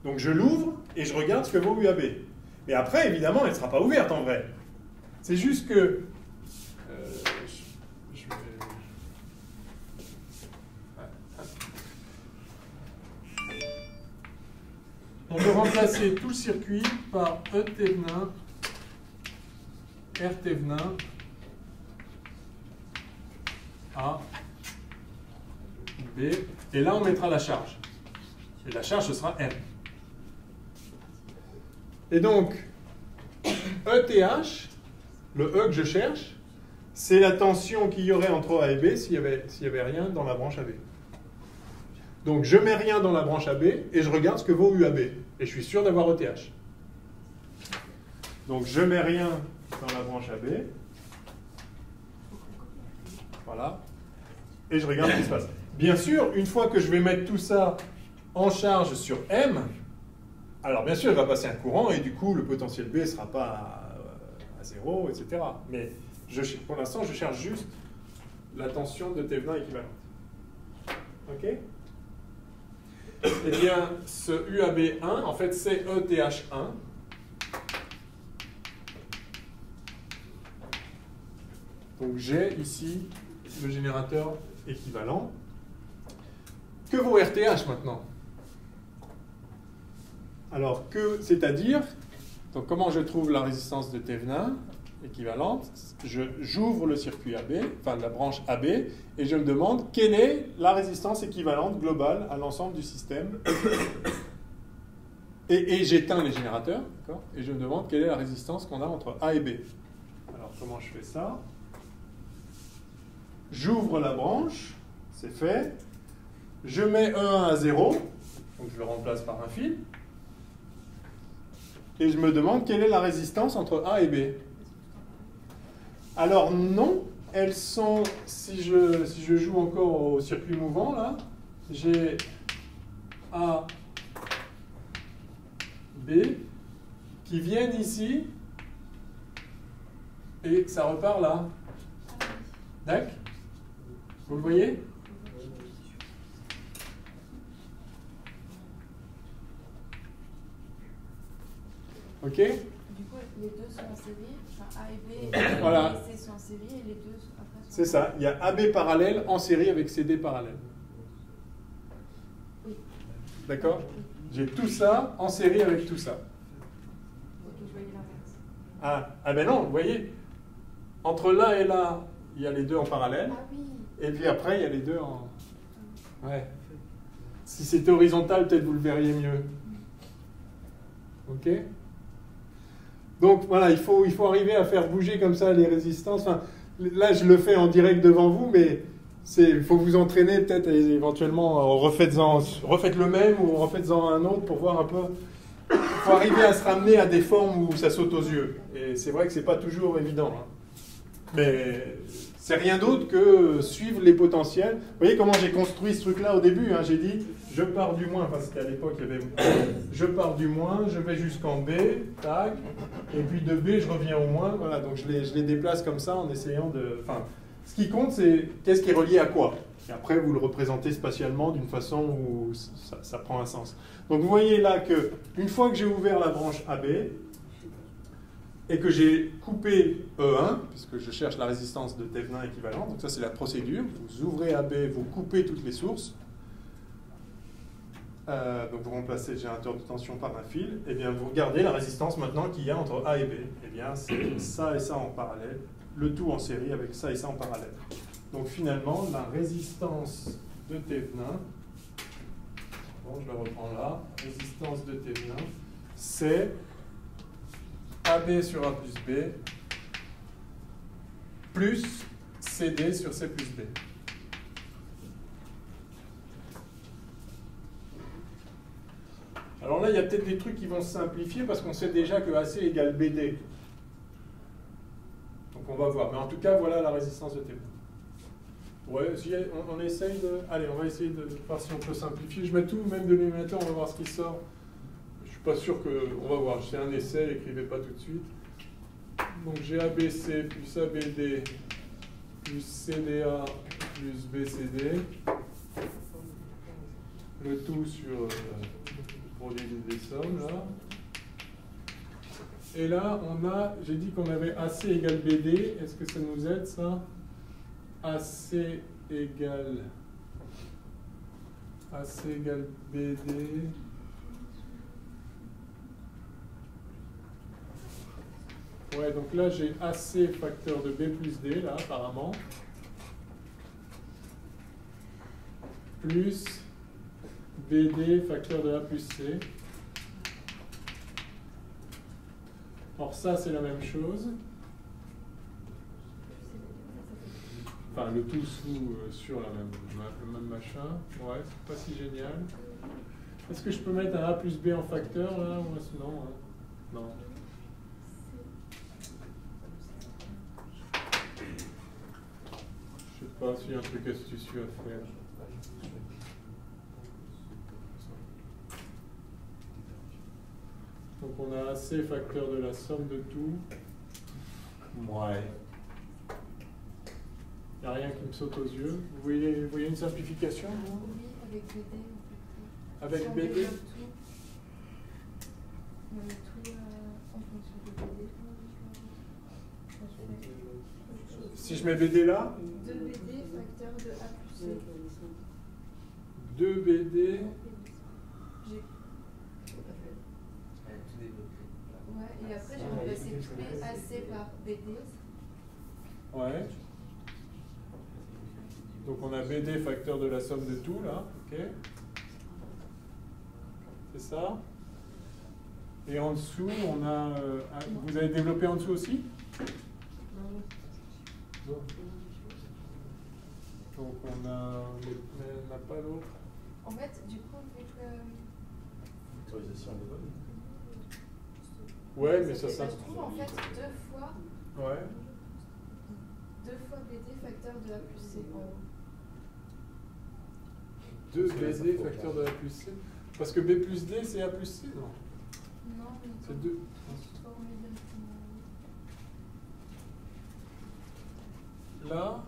Donc je l'ouvre et je regarde ce que vaut UAB. Mais après, évidemment, elle ne sera pas ouverte en vrai. C'est juste que... On peut remplacer tout le circuit par E Thévenin, R Thévenin, A, B, et là on mettra la charge. Et la charge, ce sera M. Et donc, ETH, le E que je cherche, c'est la tension qu'il y aurait entre A et B s'il y avait rien dans la branche AB. Donc je mets rien dans la branche AB et je regarde ce que vaut UAB. Et je suis sûr d'avoir ETH. Donc je mets rien dans la branche AB. Voilà. Et je regarde ce qui se passe. Bien sûr, une fois que je vais mettre tout ça en charge sur M, alors bien sûr, il va passer un courant et du coup, le potentiel B ne sera pas à 0, etc. Mais pour l'instant, je cherche juste la tension de Thévenin équivalente. OK? Eh bien, ce UAB1, en fait, c'est ETH1. Donc j'ai ici le générateur équivalent. Que vaut RTH maintenant? Alors, c'est-à-dire, donc comment je trouve la résistance de Thévenin équivalente? J'ouvre le circuit AB, enfin la branche AB, et je me demande quelle est la résistance équivalente globale à l'ensemble du système. Et j'éteins les générateurs, et je me demande quelle est la résistance qu'on a entre A et B. Alors, comment je fais ça? J'ouvre la branche, c'est fait. Je mets E1 à 0, donc je le remplace par un fil. Et je me demande quelle est la résistance entre A et B. Alors non, elles sont, si je joue encore au circuit mouvant, là, j'ai A, B, qui viennent ici, et ça repart là. D'accord? Vous le voyez? Ok? Du coup, les deux sont en série, enfin A et B, Voilà. et C sont en série, et les deux après sont C'est ça. Il y a AB parallèle en série avec CD parallèle. Oui. D'accord? J'ai tout ça en série avec tout ça. Ok, je voyais l'inverse. Ah ben non, vous voyez, entre là et là, il y a les deux en parallèle, Ah oui. et puis après, il y a les deux en... Ouais. Si c'était horizontal, peut-être vous le verriez mieux. Ok? Donc voilà, il faut arriver à faire bouger comme ça les résistances. Enfin, là, je le fais en direct devant vous, mais il faut vous entraîner peut-être éventuellement, refaites le même ou refaites-en un autre pour voir un peu. Il faut arriver à se ramener à des formes où ça saute aux yeux. Et c'est vrai que c'est pas toujours évident. Hein. Mais c'est rien d'autre que suivre les potentiels. Vous voyez comment j'ai construit ce truc-là au début, hein. J'ai dit, je pars du moins, enfin c'était à l'époque, il y avait je pars du moins, je vais jusqu'en B, tac, et puis de B, je reviens au moins. Voilà, donc je les déplace comme ça en essayant de... Enfin, ce qui compte, c'est qu'est-ce qui est relié à quoi. Et après, vous le représentez spatialement d'une façon où ça prend un sens. Donc vous voyez là que une fois que j'ai ouvert la branche AB, et que j'ai coupé E1, puisque je cherche la résistance de Thévenin équivalente, donc ça c'est la procédure, vous ouvrez AB, vous coupez toutes les sources, donc vous remplacez le générateur de tension par un fil, et bien vous regardez la résistance maintenant qu'il y a entre A et B, et bien c'est ça et ça en parallèle, le tout en série avec ça et ça en parallèle. Donc finalement, la résistance de Thévenin, bon je la reprends là, résistance de Thévenin, c'est AB sur A plus B plus CD sur C plus B. Alors là, il y a peut-être des trucs qui vont se simplifier parce qu'on sait déjà que AC égale BD. Donc on va voir. Mais en tout cas, voilà la résistance de Thévenin. Ouais, on essaye de... Allez, on va essayer de voir si on peut simplifier. Je mets tout, même de l'émetteur, on va voir ce qui sort. Je suis pas sûr que... On va voir, c'est un essai, écrivez pas tout de suite. Donc j'ai ABC plus ABD plus CDA plus BCD. Le tout sur le produit des sommes, là. Et là, on a... J'ai dit qu'on avait AC égale BD. Est-ce que ça nous aide, ça? AC égale BD. Ouais, donc là j'ai AC facteur de B plus D, là, apparemment. Plus BD facteur de A plus C. Or ça, c'est la même chose. Enfin, le tout sur le même machin. Ouais, c'est pas si génial. Est-ce que je peux mettre un A plus B en facteur, là? Ou non, hein. Non. Je sais pas s'il y a un truc astucieux à faire. Donc on a AC facteur de la somme de tout. Ouais. Il n'y a rien qui me saute aux yeux. Vous voyez une simplification? Oui, avec BD. Avec si on BD développe tout, on met tout en fonction de BD. Si je mets BD là? 2 BD facteur de A plus C. 2 BD. Ouais, et après j'ai remplacé PAC par BD. Ouais. Donc on a BD facteur de la somme de tout, là. Ok. C'est ça. Et en dessous, on a... vous avez développé en dessous aussi? Non. Donc on a... Mais on n'a pas l'autre. En fait, du coup, vu que... L'autorisation est bonne. Ouais, mais ça... Je trouve en fait 2 fois... Ouais. 2 fois BD facteur de A plus C en haut. 2 BD facteur de A plus C. Parce que B plus D, c'est A plus C, non? Non, mais... C'est 2. Toi, on met directement... Là,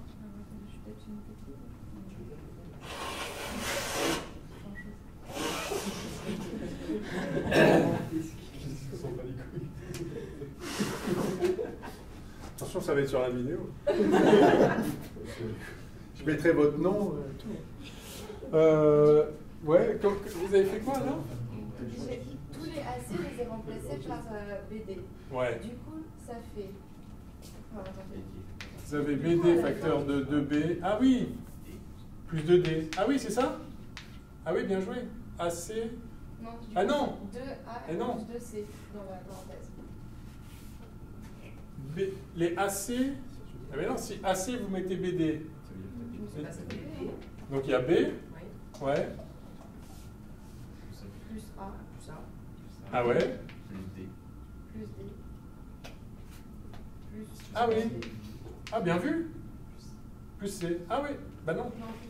Attention, ça va être sur la vidéo. Je mettrai votre nom. Tout. Ouais, vous avez fait quoi là? Tous les AC, je les ai remplacés par BD. Ouais. Du coup, ça fait. Vous avez BD facteur de 2B. Ah oui, plus 2D. Ah oui, c'est ça? Ah oui, bien joué. AC. Non, ah non 2A et non. plus 2C dans la parenthèse. Les AC. Ah mais non, si AC vous mettez BD. Donc il y a B. Oui. Ouais. Plus A, plus A. Ah ouais. Plus D. Plus D. Plus Ah oui. D. Ah bien vu. Plus C. Ah oui. Bah non. Non, plus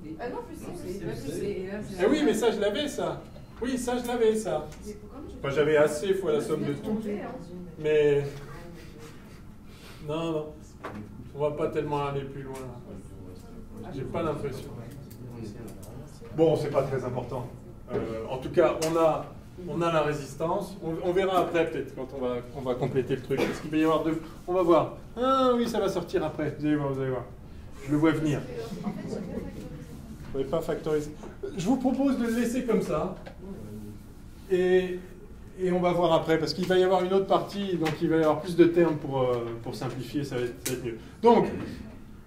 D. Ah non, plus C. Plus C. Eh oui, mais ça je l'avais ça. Oui, ça je l'avais ça. Moi j'avais AC fois la somme de tout. Mais non, non. On va pas tellement aller plus loin. J'ai pas l'impression. Bon, c'est pas très important. En tout cas, on a la résistance. On verra après peut-être quand on va compléter le truc. Parce qu'il va y avoir deux. On va voir. Ah oui, ça va sortir après. Vous allez voir, vous allez voir. Je le vois venir. Vous n'avez pas factorisé. Je vous propose de le laisser comme ça. Et on va voir après, parce qu'il va y avoir une autre partie, donc il va y avoir plus de termes pour simplifier, ça va être mieux. Donc,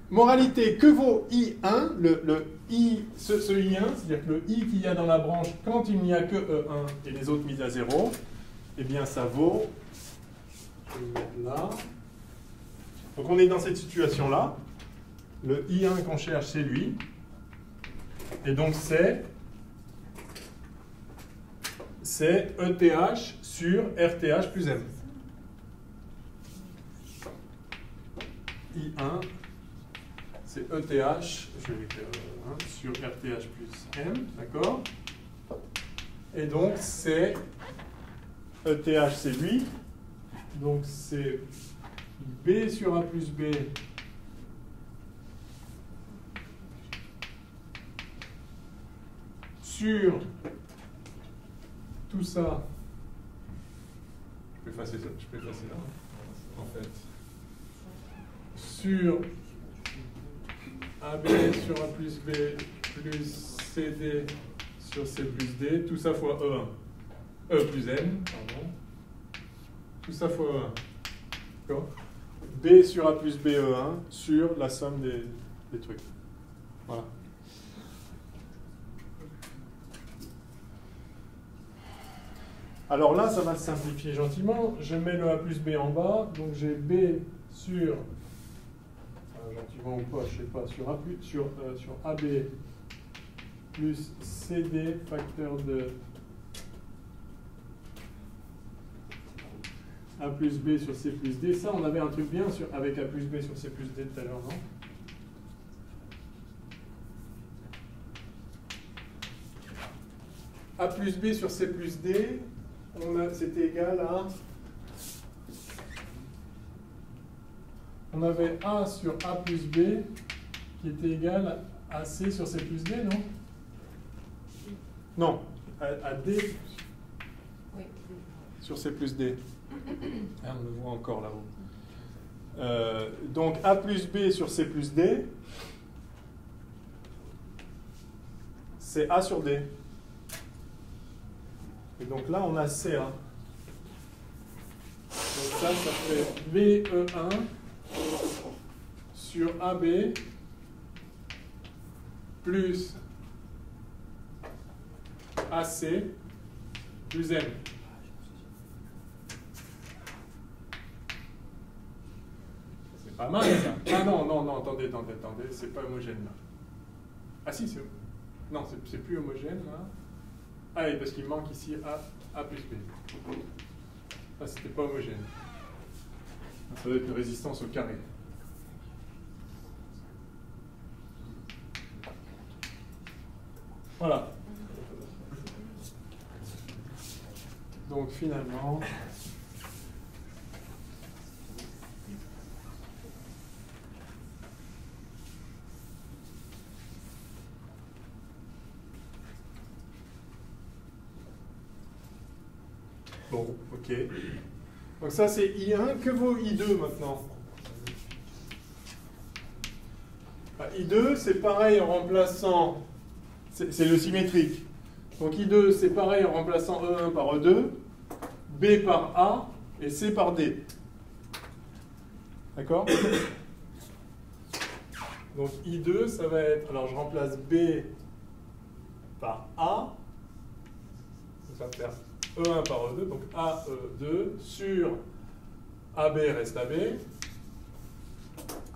moralité, que vaut I1, le I, ce I1, c'est-à-dire que le I qu'il y a dans la branche, quand il n'y a que E1 et les autres mis à 0, eh bien ça vaut, je vais le mettre là. Donc on est dans cette situation-là, le I1 qu'on cherche, c'est lui, et donc c'est ETH sur RTH plus M. I1, c'est ETH, je vais l'écrire sur RTH plus M, d'accord? Et donc c'est ETH, c'est lui, donc c'est B sur A plus B sur tout ça, je peux effacer ça, là, en fait, sur AB sur A plus B plus CD sur C plus D, tout ça fois E1, E plus M, pardon, tout ça fois E1, d'accord? B sur A plus B E1 sur la somme des trucs, voilà. Alors là, ça va se simplifier gentiment. Je mets le A plus B en bas. Donc j'ai B sur, gentiment ou pas, je sais pas, sur AB plus CD facteur de A plus B sur C plus D. Ça, on avait un truc bien avec A plus B sur C plus D tout à l'heure, non? A plus B sur C plus D, c'était égal à... On avait A sur A plus B qui était égal à C sur C plus D, non? Non, à D sur C plus D. Ah, on le voit encore là-haut. Donc A plus B sur C plus D, c'est A sur D. Et donc là, on a C1. Donc ça fait BE1 sur AB plus AC plus M. C'est pas mal ça. Ah non, non, non, attendez, c'est pas homogène là. Ah si, c'est... Non, c'est plus homogène là. Ah oui, parce qu'il manque ici A plus B. Ah, c'était pas homogène. Ça doit être une résistance au carré. Voilà. Donc finalement... Bon, ok. Donc ça c'est I1. Que vaut I2 maintenant? I2 c'est pareil en remplaçant, c'est le symétrique. Donc I2 c'est pareil en remplaçant E1 par E2, B par A et C par D. D'accord? Donc I2 ça va être, alors je remplace B par A, ça va faire E1 par E2, donc AE2 sur AB reste AB,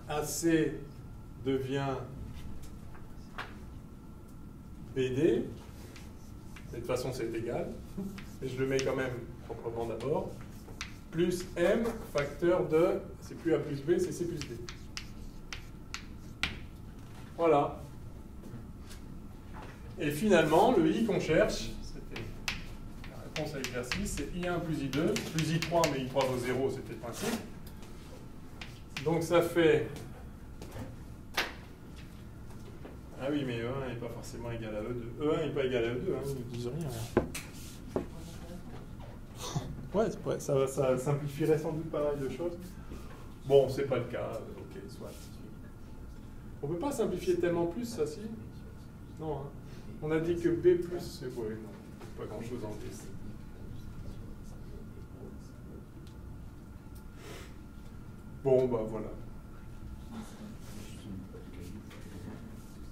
AC devient BD, de toute façon c'est égal, mais je le mets quand même proprement d'abord, plus M facteur de, c'est plus A plus B, c'est C plus D. Voilà. Et finalement, le I qu'on cherche, c'était la réponse à l'exercice, c'est I1 plus I2, plus I3, mais I3 vaut 0, c'était le principe. Donc ça fait... Ah oui, mais E1 n'est pas forcément égal à E2. E1 n'est pas égal à E2, hein, ils ne disent rien. Ouais, ça simplifierait sans doute pas mal de choses. Bon, c'est pas le cas, ok, soit. On ne peut pas simplifier tellement plus, ça, si? Non, hein. On a dit que B+, c'est... Ouais, non, pas grand-chose en B. Bon, bah voilà.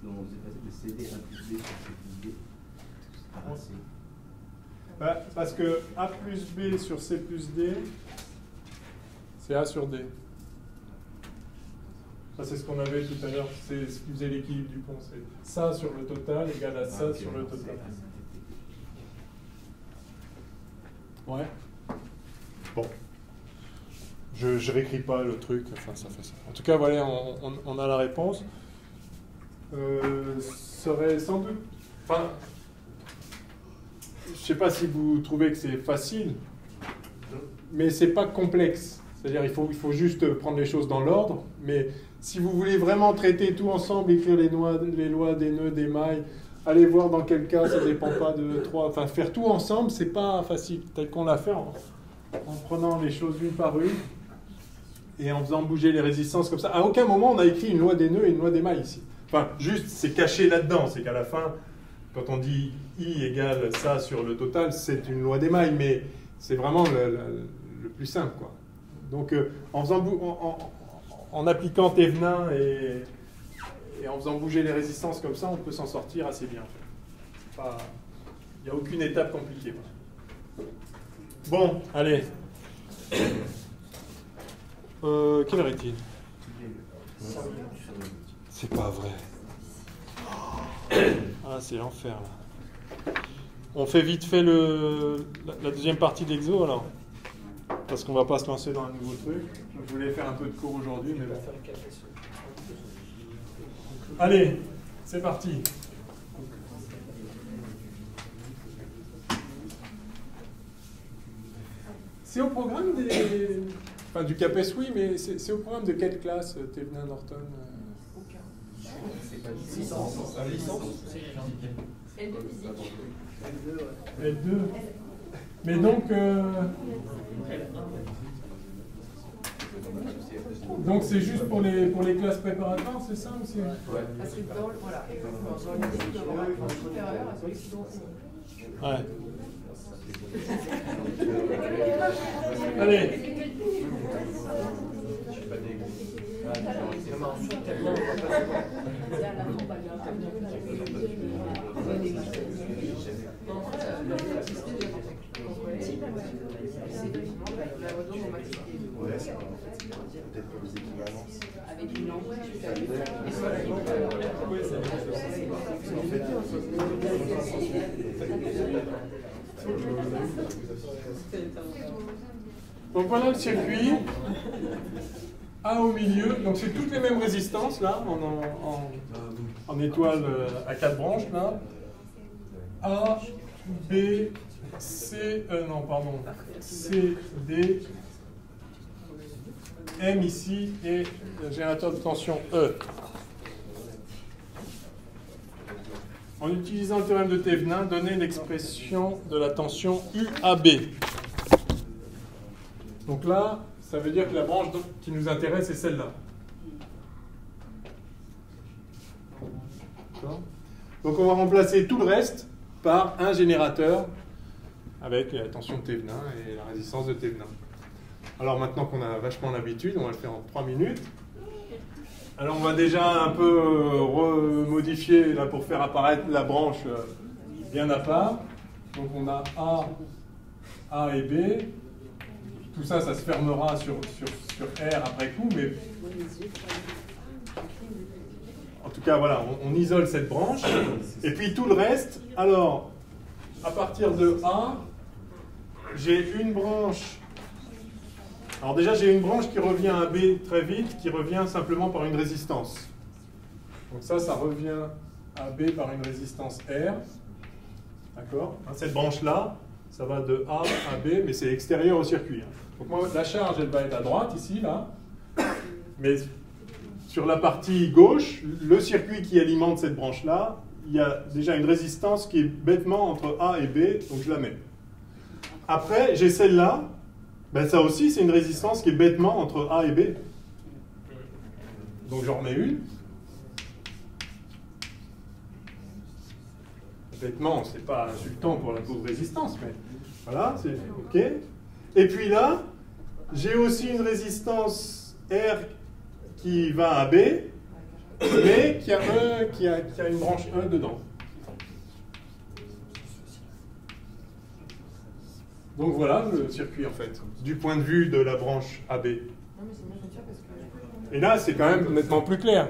Non, c'est facile de céder A plus B sur C plus D par AC. Bah, parce que A plus B sur C plus D, c'est A sur D. Ça, c'est ce qu'on avait tout à l'heure, c'est ce qui faisait l'équilibre du pont. C'est ça sur le total égale à ça sur le total. Ouais. Bon. Je réécris pas le truc, enfin ça fait ça. En tout cas, voilà, on a la réponse. Serait sans doute... Enfin, je sais pas si vous trouvez que c'est facile, mais c'est pas complexe. C'est-à-dire il faut juste prendre les choses dans l'ordre, mais si vous voulez vraiment traiter tout ensemble, écrire les lois des nœuds, des mailles, allez voir dans quel cas ça ne dépend pas de 3, enfin faire tout ensemble, c'est pas facile, tel qu'on l'a fait en prenant les choses une par une et en faisant bouger les résistances comme ça. À aucun moment on a écrit une loi des nœuds et une loi des mailles ici. Enfin, juste, c'est caché là-dedans, c'est qu'à la fin, quand on dit I égale ça sur le total, c'est une loi des mailles, mais c'est vraiment le plus simple, quoi. Donc, en appliquant Thévenin et en faisant bouger les résistances comme ça, on peut s'en sortir assez bien. Il n'y a aucune étape compliquée. Bon, allez. Quelle heure est-il? C'est pas vrai. Ah, c'est l'enfer, là. On fait vite fait la deuxième partie de l'exo, alors. Parce qu'on va pas se lancer dans un nouveau truc. Je voulais faire un peu de cours aujourd'hui, mais bon. Allez, c'est parti. C'est au programme des... Enfin, du CAPES, oui, mais c'est au programme de quelle classe, Thévenin, Norton Aucun. C'est pas licence. L2 physique. L2. Mais donc... Donc c'est juste pour les classes préparatoires, c'est ça aussi? Parce que voilà, dans l'idée, il doit avoir un point supérieur à celui qui doit enseigner. Ouais. Allez. Peut-être pour les équivalences. Avec une langue Donc voilà le circuit. A au milieu, donc c'est toutes les mêmes résistances là, en étoile à 4 branches là. A, B, C, non pardon, C, D, M ici et le générateur de tension E. En utilisant le théorème de Thévenin, donnez l'expression de la tension UAB. Donc là, ça veut dire que la branche qui nous intéresse est celle-là. Donc on va remplacer tout le reste par un générateur avec la tension de Thévenin et la résistance de Thévenin. Alors maintenant qu'on a vachement l'habitude, on va le faire en 3 minutes. Alors on va déjà un peu remodifier là, pour faire apparaître la branche bien à part. Donc on a A et B. Tout ça, ça se fermera sur R après coup, mais en tout cas, voilà, on isole cette branche. Et puis tout le reste, alors, à partir de A, j'ai une branche. Alors déjà, j'ai une branche qui revient à B très vite, qui revient simplement par une résistance. Donc ça revient à B par une résistance R. D'accord? Cette branche-là, ça va de A à B, mais c'est extérieur au circuit. Donc moi, la charge, elle va être à droite, ici, là. Mais sur la partie gauche, le circuit qui alimente cette branche-là, il y a déjà une résistance qui est bêtement entre A et B, donc je la mets. Après, j'ai celle-là. Ben, ça aussi, c'est une résistance qui est bêtement entre A et B. Donc j'en remets une. Bêtement, c'est pas insultant pour la pauvre résistance, mais voilà, c'est OK. Et puis là, j'ai aussi une résistance R qui va à B, mais qui a une branche E dedans. Donc voilà le circuit en fait, du point de vue de la branche AB. Et là, c'est quand même nettement plus clair.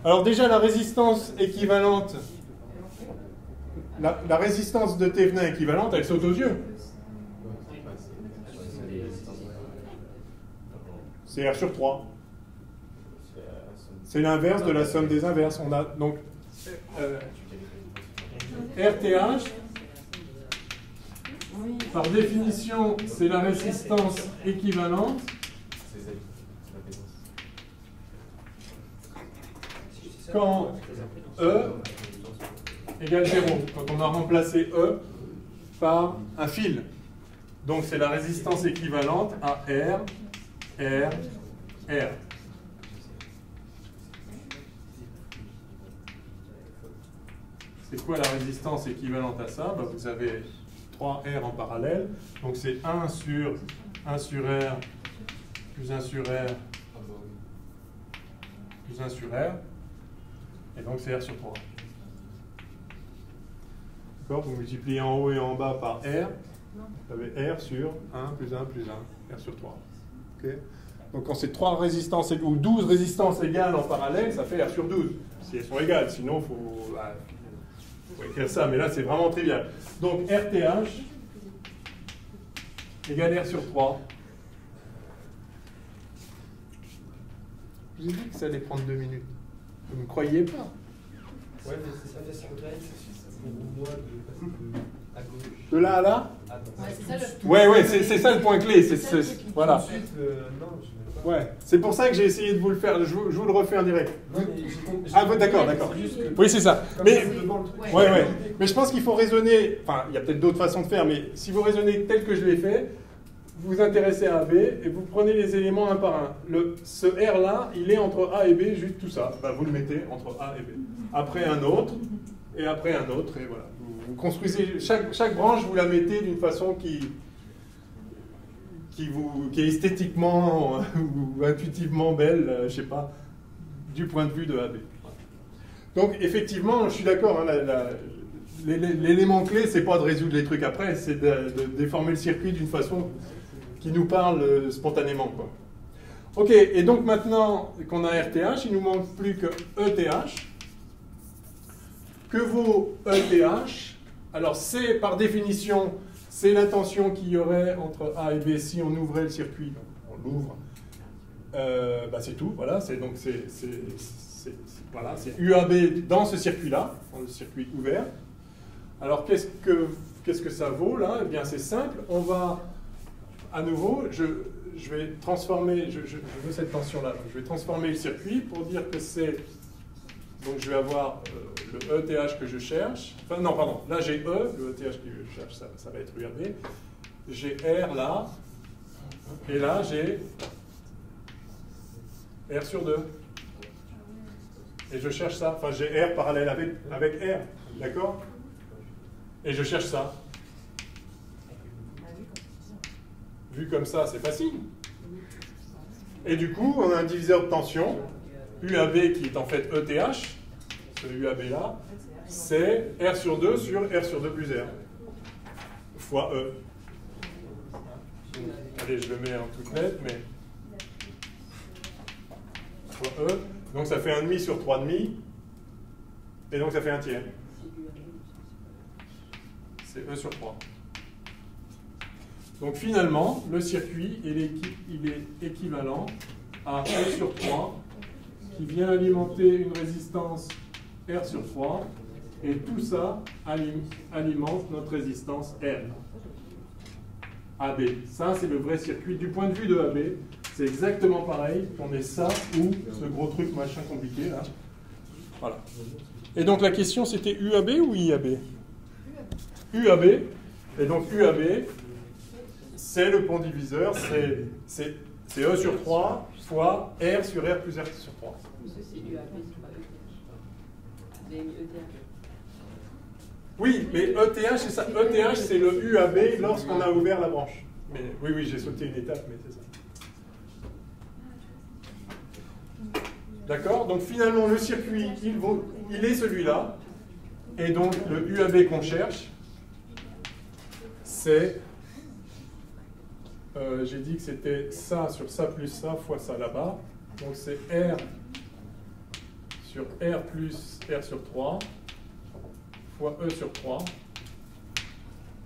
Alors déjà, la résistance équivalente, la résistance de Thévenin équivalente, elle saute aux yeux. C'est R sur 3. C'est l'inverse de la somme des inverses. On a donc RTH, par définition, c'est la résistance équivalente quand E égale 0, quand on a remplacé E par un fil. Donc c'est la résistance équivalente à R, R, R. C'est quoi la résistance équivalente à ça? Ben, vous avez 3 R en parallèle, donc c'est 1 sur R plus 1 sur R plus 1 sur R, et donc c'est R sur 3. D'accord? Vous multipliez en haut et en bas par R, vous avez R sur 1 plus 1 plus 1, R sur 3. Okay? Donc quand c'est 3 résistances ou 12 résistances égales en parallèle, ça fait R sur 12, si elles sont égales, sinon il faut écrire ça, mais là c'est vraiment trivial. Donc RTH égale R sur 3. Je vous ai dit que ça allait prendre 2 minutes. Vous ne me croyez pas? Ouais, mais ça fait sur le pour moi de passer à gauche. De là à là? Ouais, c'est ça le... Ouais, c'est ça le point clé. Voilà. Ensuite, non, je n'ai pas. Ouais, c'est pour ça que j'ai essayé de vous le faire. Je vous le refais en direct. Non, mais j'ai Ah, d'accord. C'est juste que- Oui, c'est ça. Comme Mais, c'est devant le truc. ouais. Mais je pense qu'il faut raisonner. Enfin, il y a peut-être d'autres façons de faire, mais si vous raisonnez tel que je l'ai fait, vous vous intéressez à B et vous prenez les éléments un par un. Ce R-là, il est entre A et B, juste tout ça. Ben, vous le mettez entre A et B. Après un autre, et après un autre, et voilà. Vous construisez chaque branche, vous la mettez d'une façon qui est esthétiquement ou intuitivement belle, je sais pas, du point de vue de AB. Donc effectivement, je suis d'accord, hein, l'élément clé, c'est pas de résoudre les trucs après, c'est de déformer le circuit d'une façon qui nous parle spontanément, quoi. Ok, et donc maintenant qu'on a RTH, il nous manque plus que ETH. Que vaut ETH? Alors c'est par définition, c'est la tension qu'il y aurait entre A et B si on ouvrait le circuit. Donc on l'ouvre, c'est tout. Voilà, voilà, c'est UAB dans ce circuit-là, dans le circuit ouvert. Alors qu'est-ce que ça vaut là? Eh bien c'est simple. On va à nouveau, je vais transformer, je veux cette tension-là. Je vais transformer le circuit pour dire que c'est. Donc je vais avoir le ETH que je cherche. Enfin non, pardon, là j'ai E, le ETH que je cherche, ça va être UAB. J'ai R là, Et là, j'ai R sur 2. Et je cherche ça. Enfin, j'ai R parallèle avec R. D'accord? Et je cherche ça. Vu comme ça, c'est facile. Et du coup, on a un diviseur de tension, UAB qui est en fait ETH. Ce UAB là, c'est R sur 2 sur R sur 2 plus R. Fois E. Allez, je le mets en toute lettre, mais... Fois E. Donc ça fait 1,5 sur 3,5. Et donc ça fait 1 tiers. C'est E sur 3. Donc finalement, le circuit, il est équivalent à E sur 3 qui vient alimenter une résistance R sur 3 et tout ça alimente notre résistance R. AB. Ça, c'est le vrai circuit. Du point de vue de AB, c'est exactement pareil qu'on ait ça ou ce gros truc machin compliqué là. Voilà. Et donc la question, c'était UAB ou IAB? UAB. Et donc UAB, c'est le pont diviseur, c'est E sur 3 fois R sur R plus R sur 3. Oui, mais ETH, c'est ça. ETH, c'est le UAB lorsqu'on a ouvert la branche. Mais, oui, j'ai sauté une étape, mais c'est ça. D'accord? Donc finalement, le circuit, il est celui-là. Et donc, le UAB qu'on cherche, c'est... j'ai dit que c'était ça sur ça plus ça fois ça là-bas. Donc c'est R sur R plus R sur 3 fois E sur 3.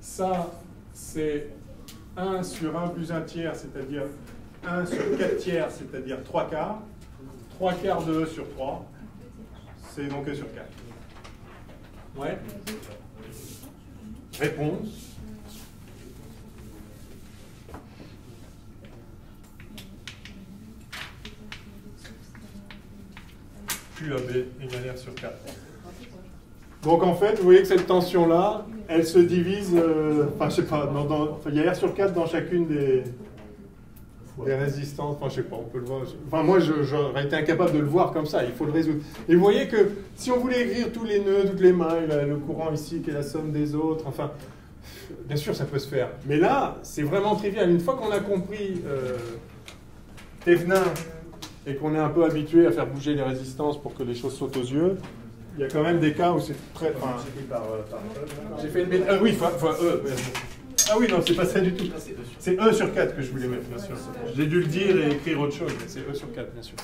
Ça, c'est 1 sur 1 plus 1 tiers, c'est-à-dire 1 sur 4 tiers, c'est-à-dire 3 quarts. 3 quarts de E sur 3, c'est donc E sur 4. Ouais. Réponse. QAB égale R sur 4. Donc en fait, vous voyez que cette tension-là, elle se divise, enfin je sais pas, il y a R sur 4 dans chacune des résistances, enfin je sais pas, on peut le voir. Enfin moi j'aurais été incapable de le voir comme ça, il faut le résoudre. Et vous voyez que si on voulait écrire tous les nœuds, toutes les mailles, le courant ici qui est la somme des autres, enfin, bien sûr ça peut se faire. Mais là, c'est vraiment trivial. Une fois qu'on a compris Thévenin, et qu'on est un peu habitué à faire bouger les résistances pour que les choses sautent aux yeux, il y a quand même des cas où c'est très... Enfin, j'ai fait une bêtise. Ah oui, fois E. Ah oui, non, c'est pas ça du tout. C'est E sur 4 que je voulais mettre, bien sûr. J'ai dû le dire et écrire autre chose, mais c'est E sur 4, bien sûr.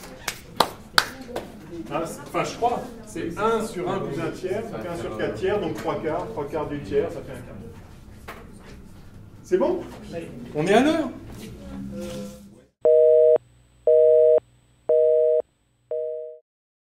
Enfin, je crois. C'est 1 sur 1 plus 1 tiers, ça fait 1 sur 4 tiers, donc 3 quarts du tiers, ça fait 1 quart. C'est bon? On est à l'heure.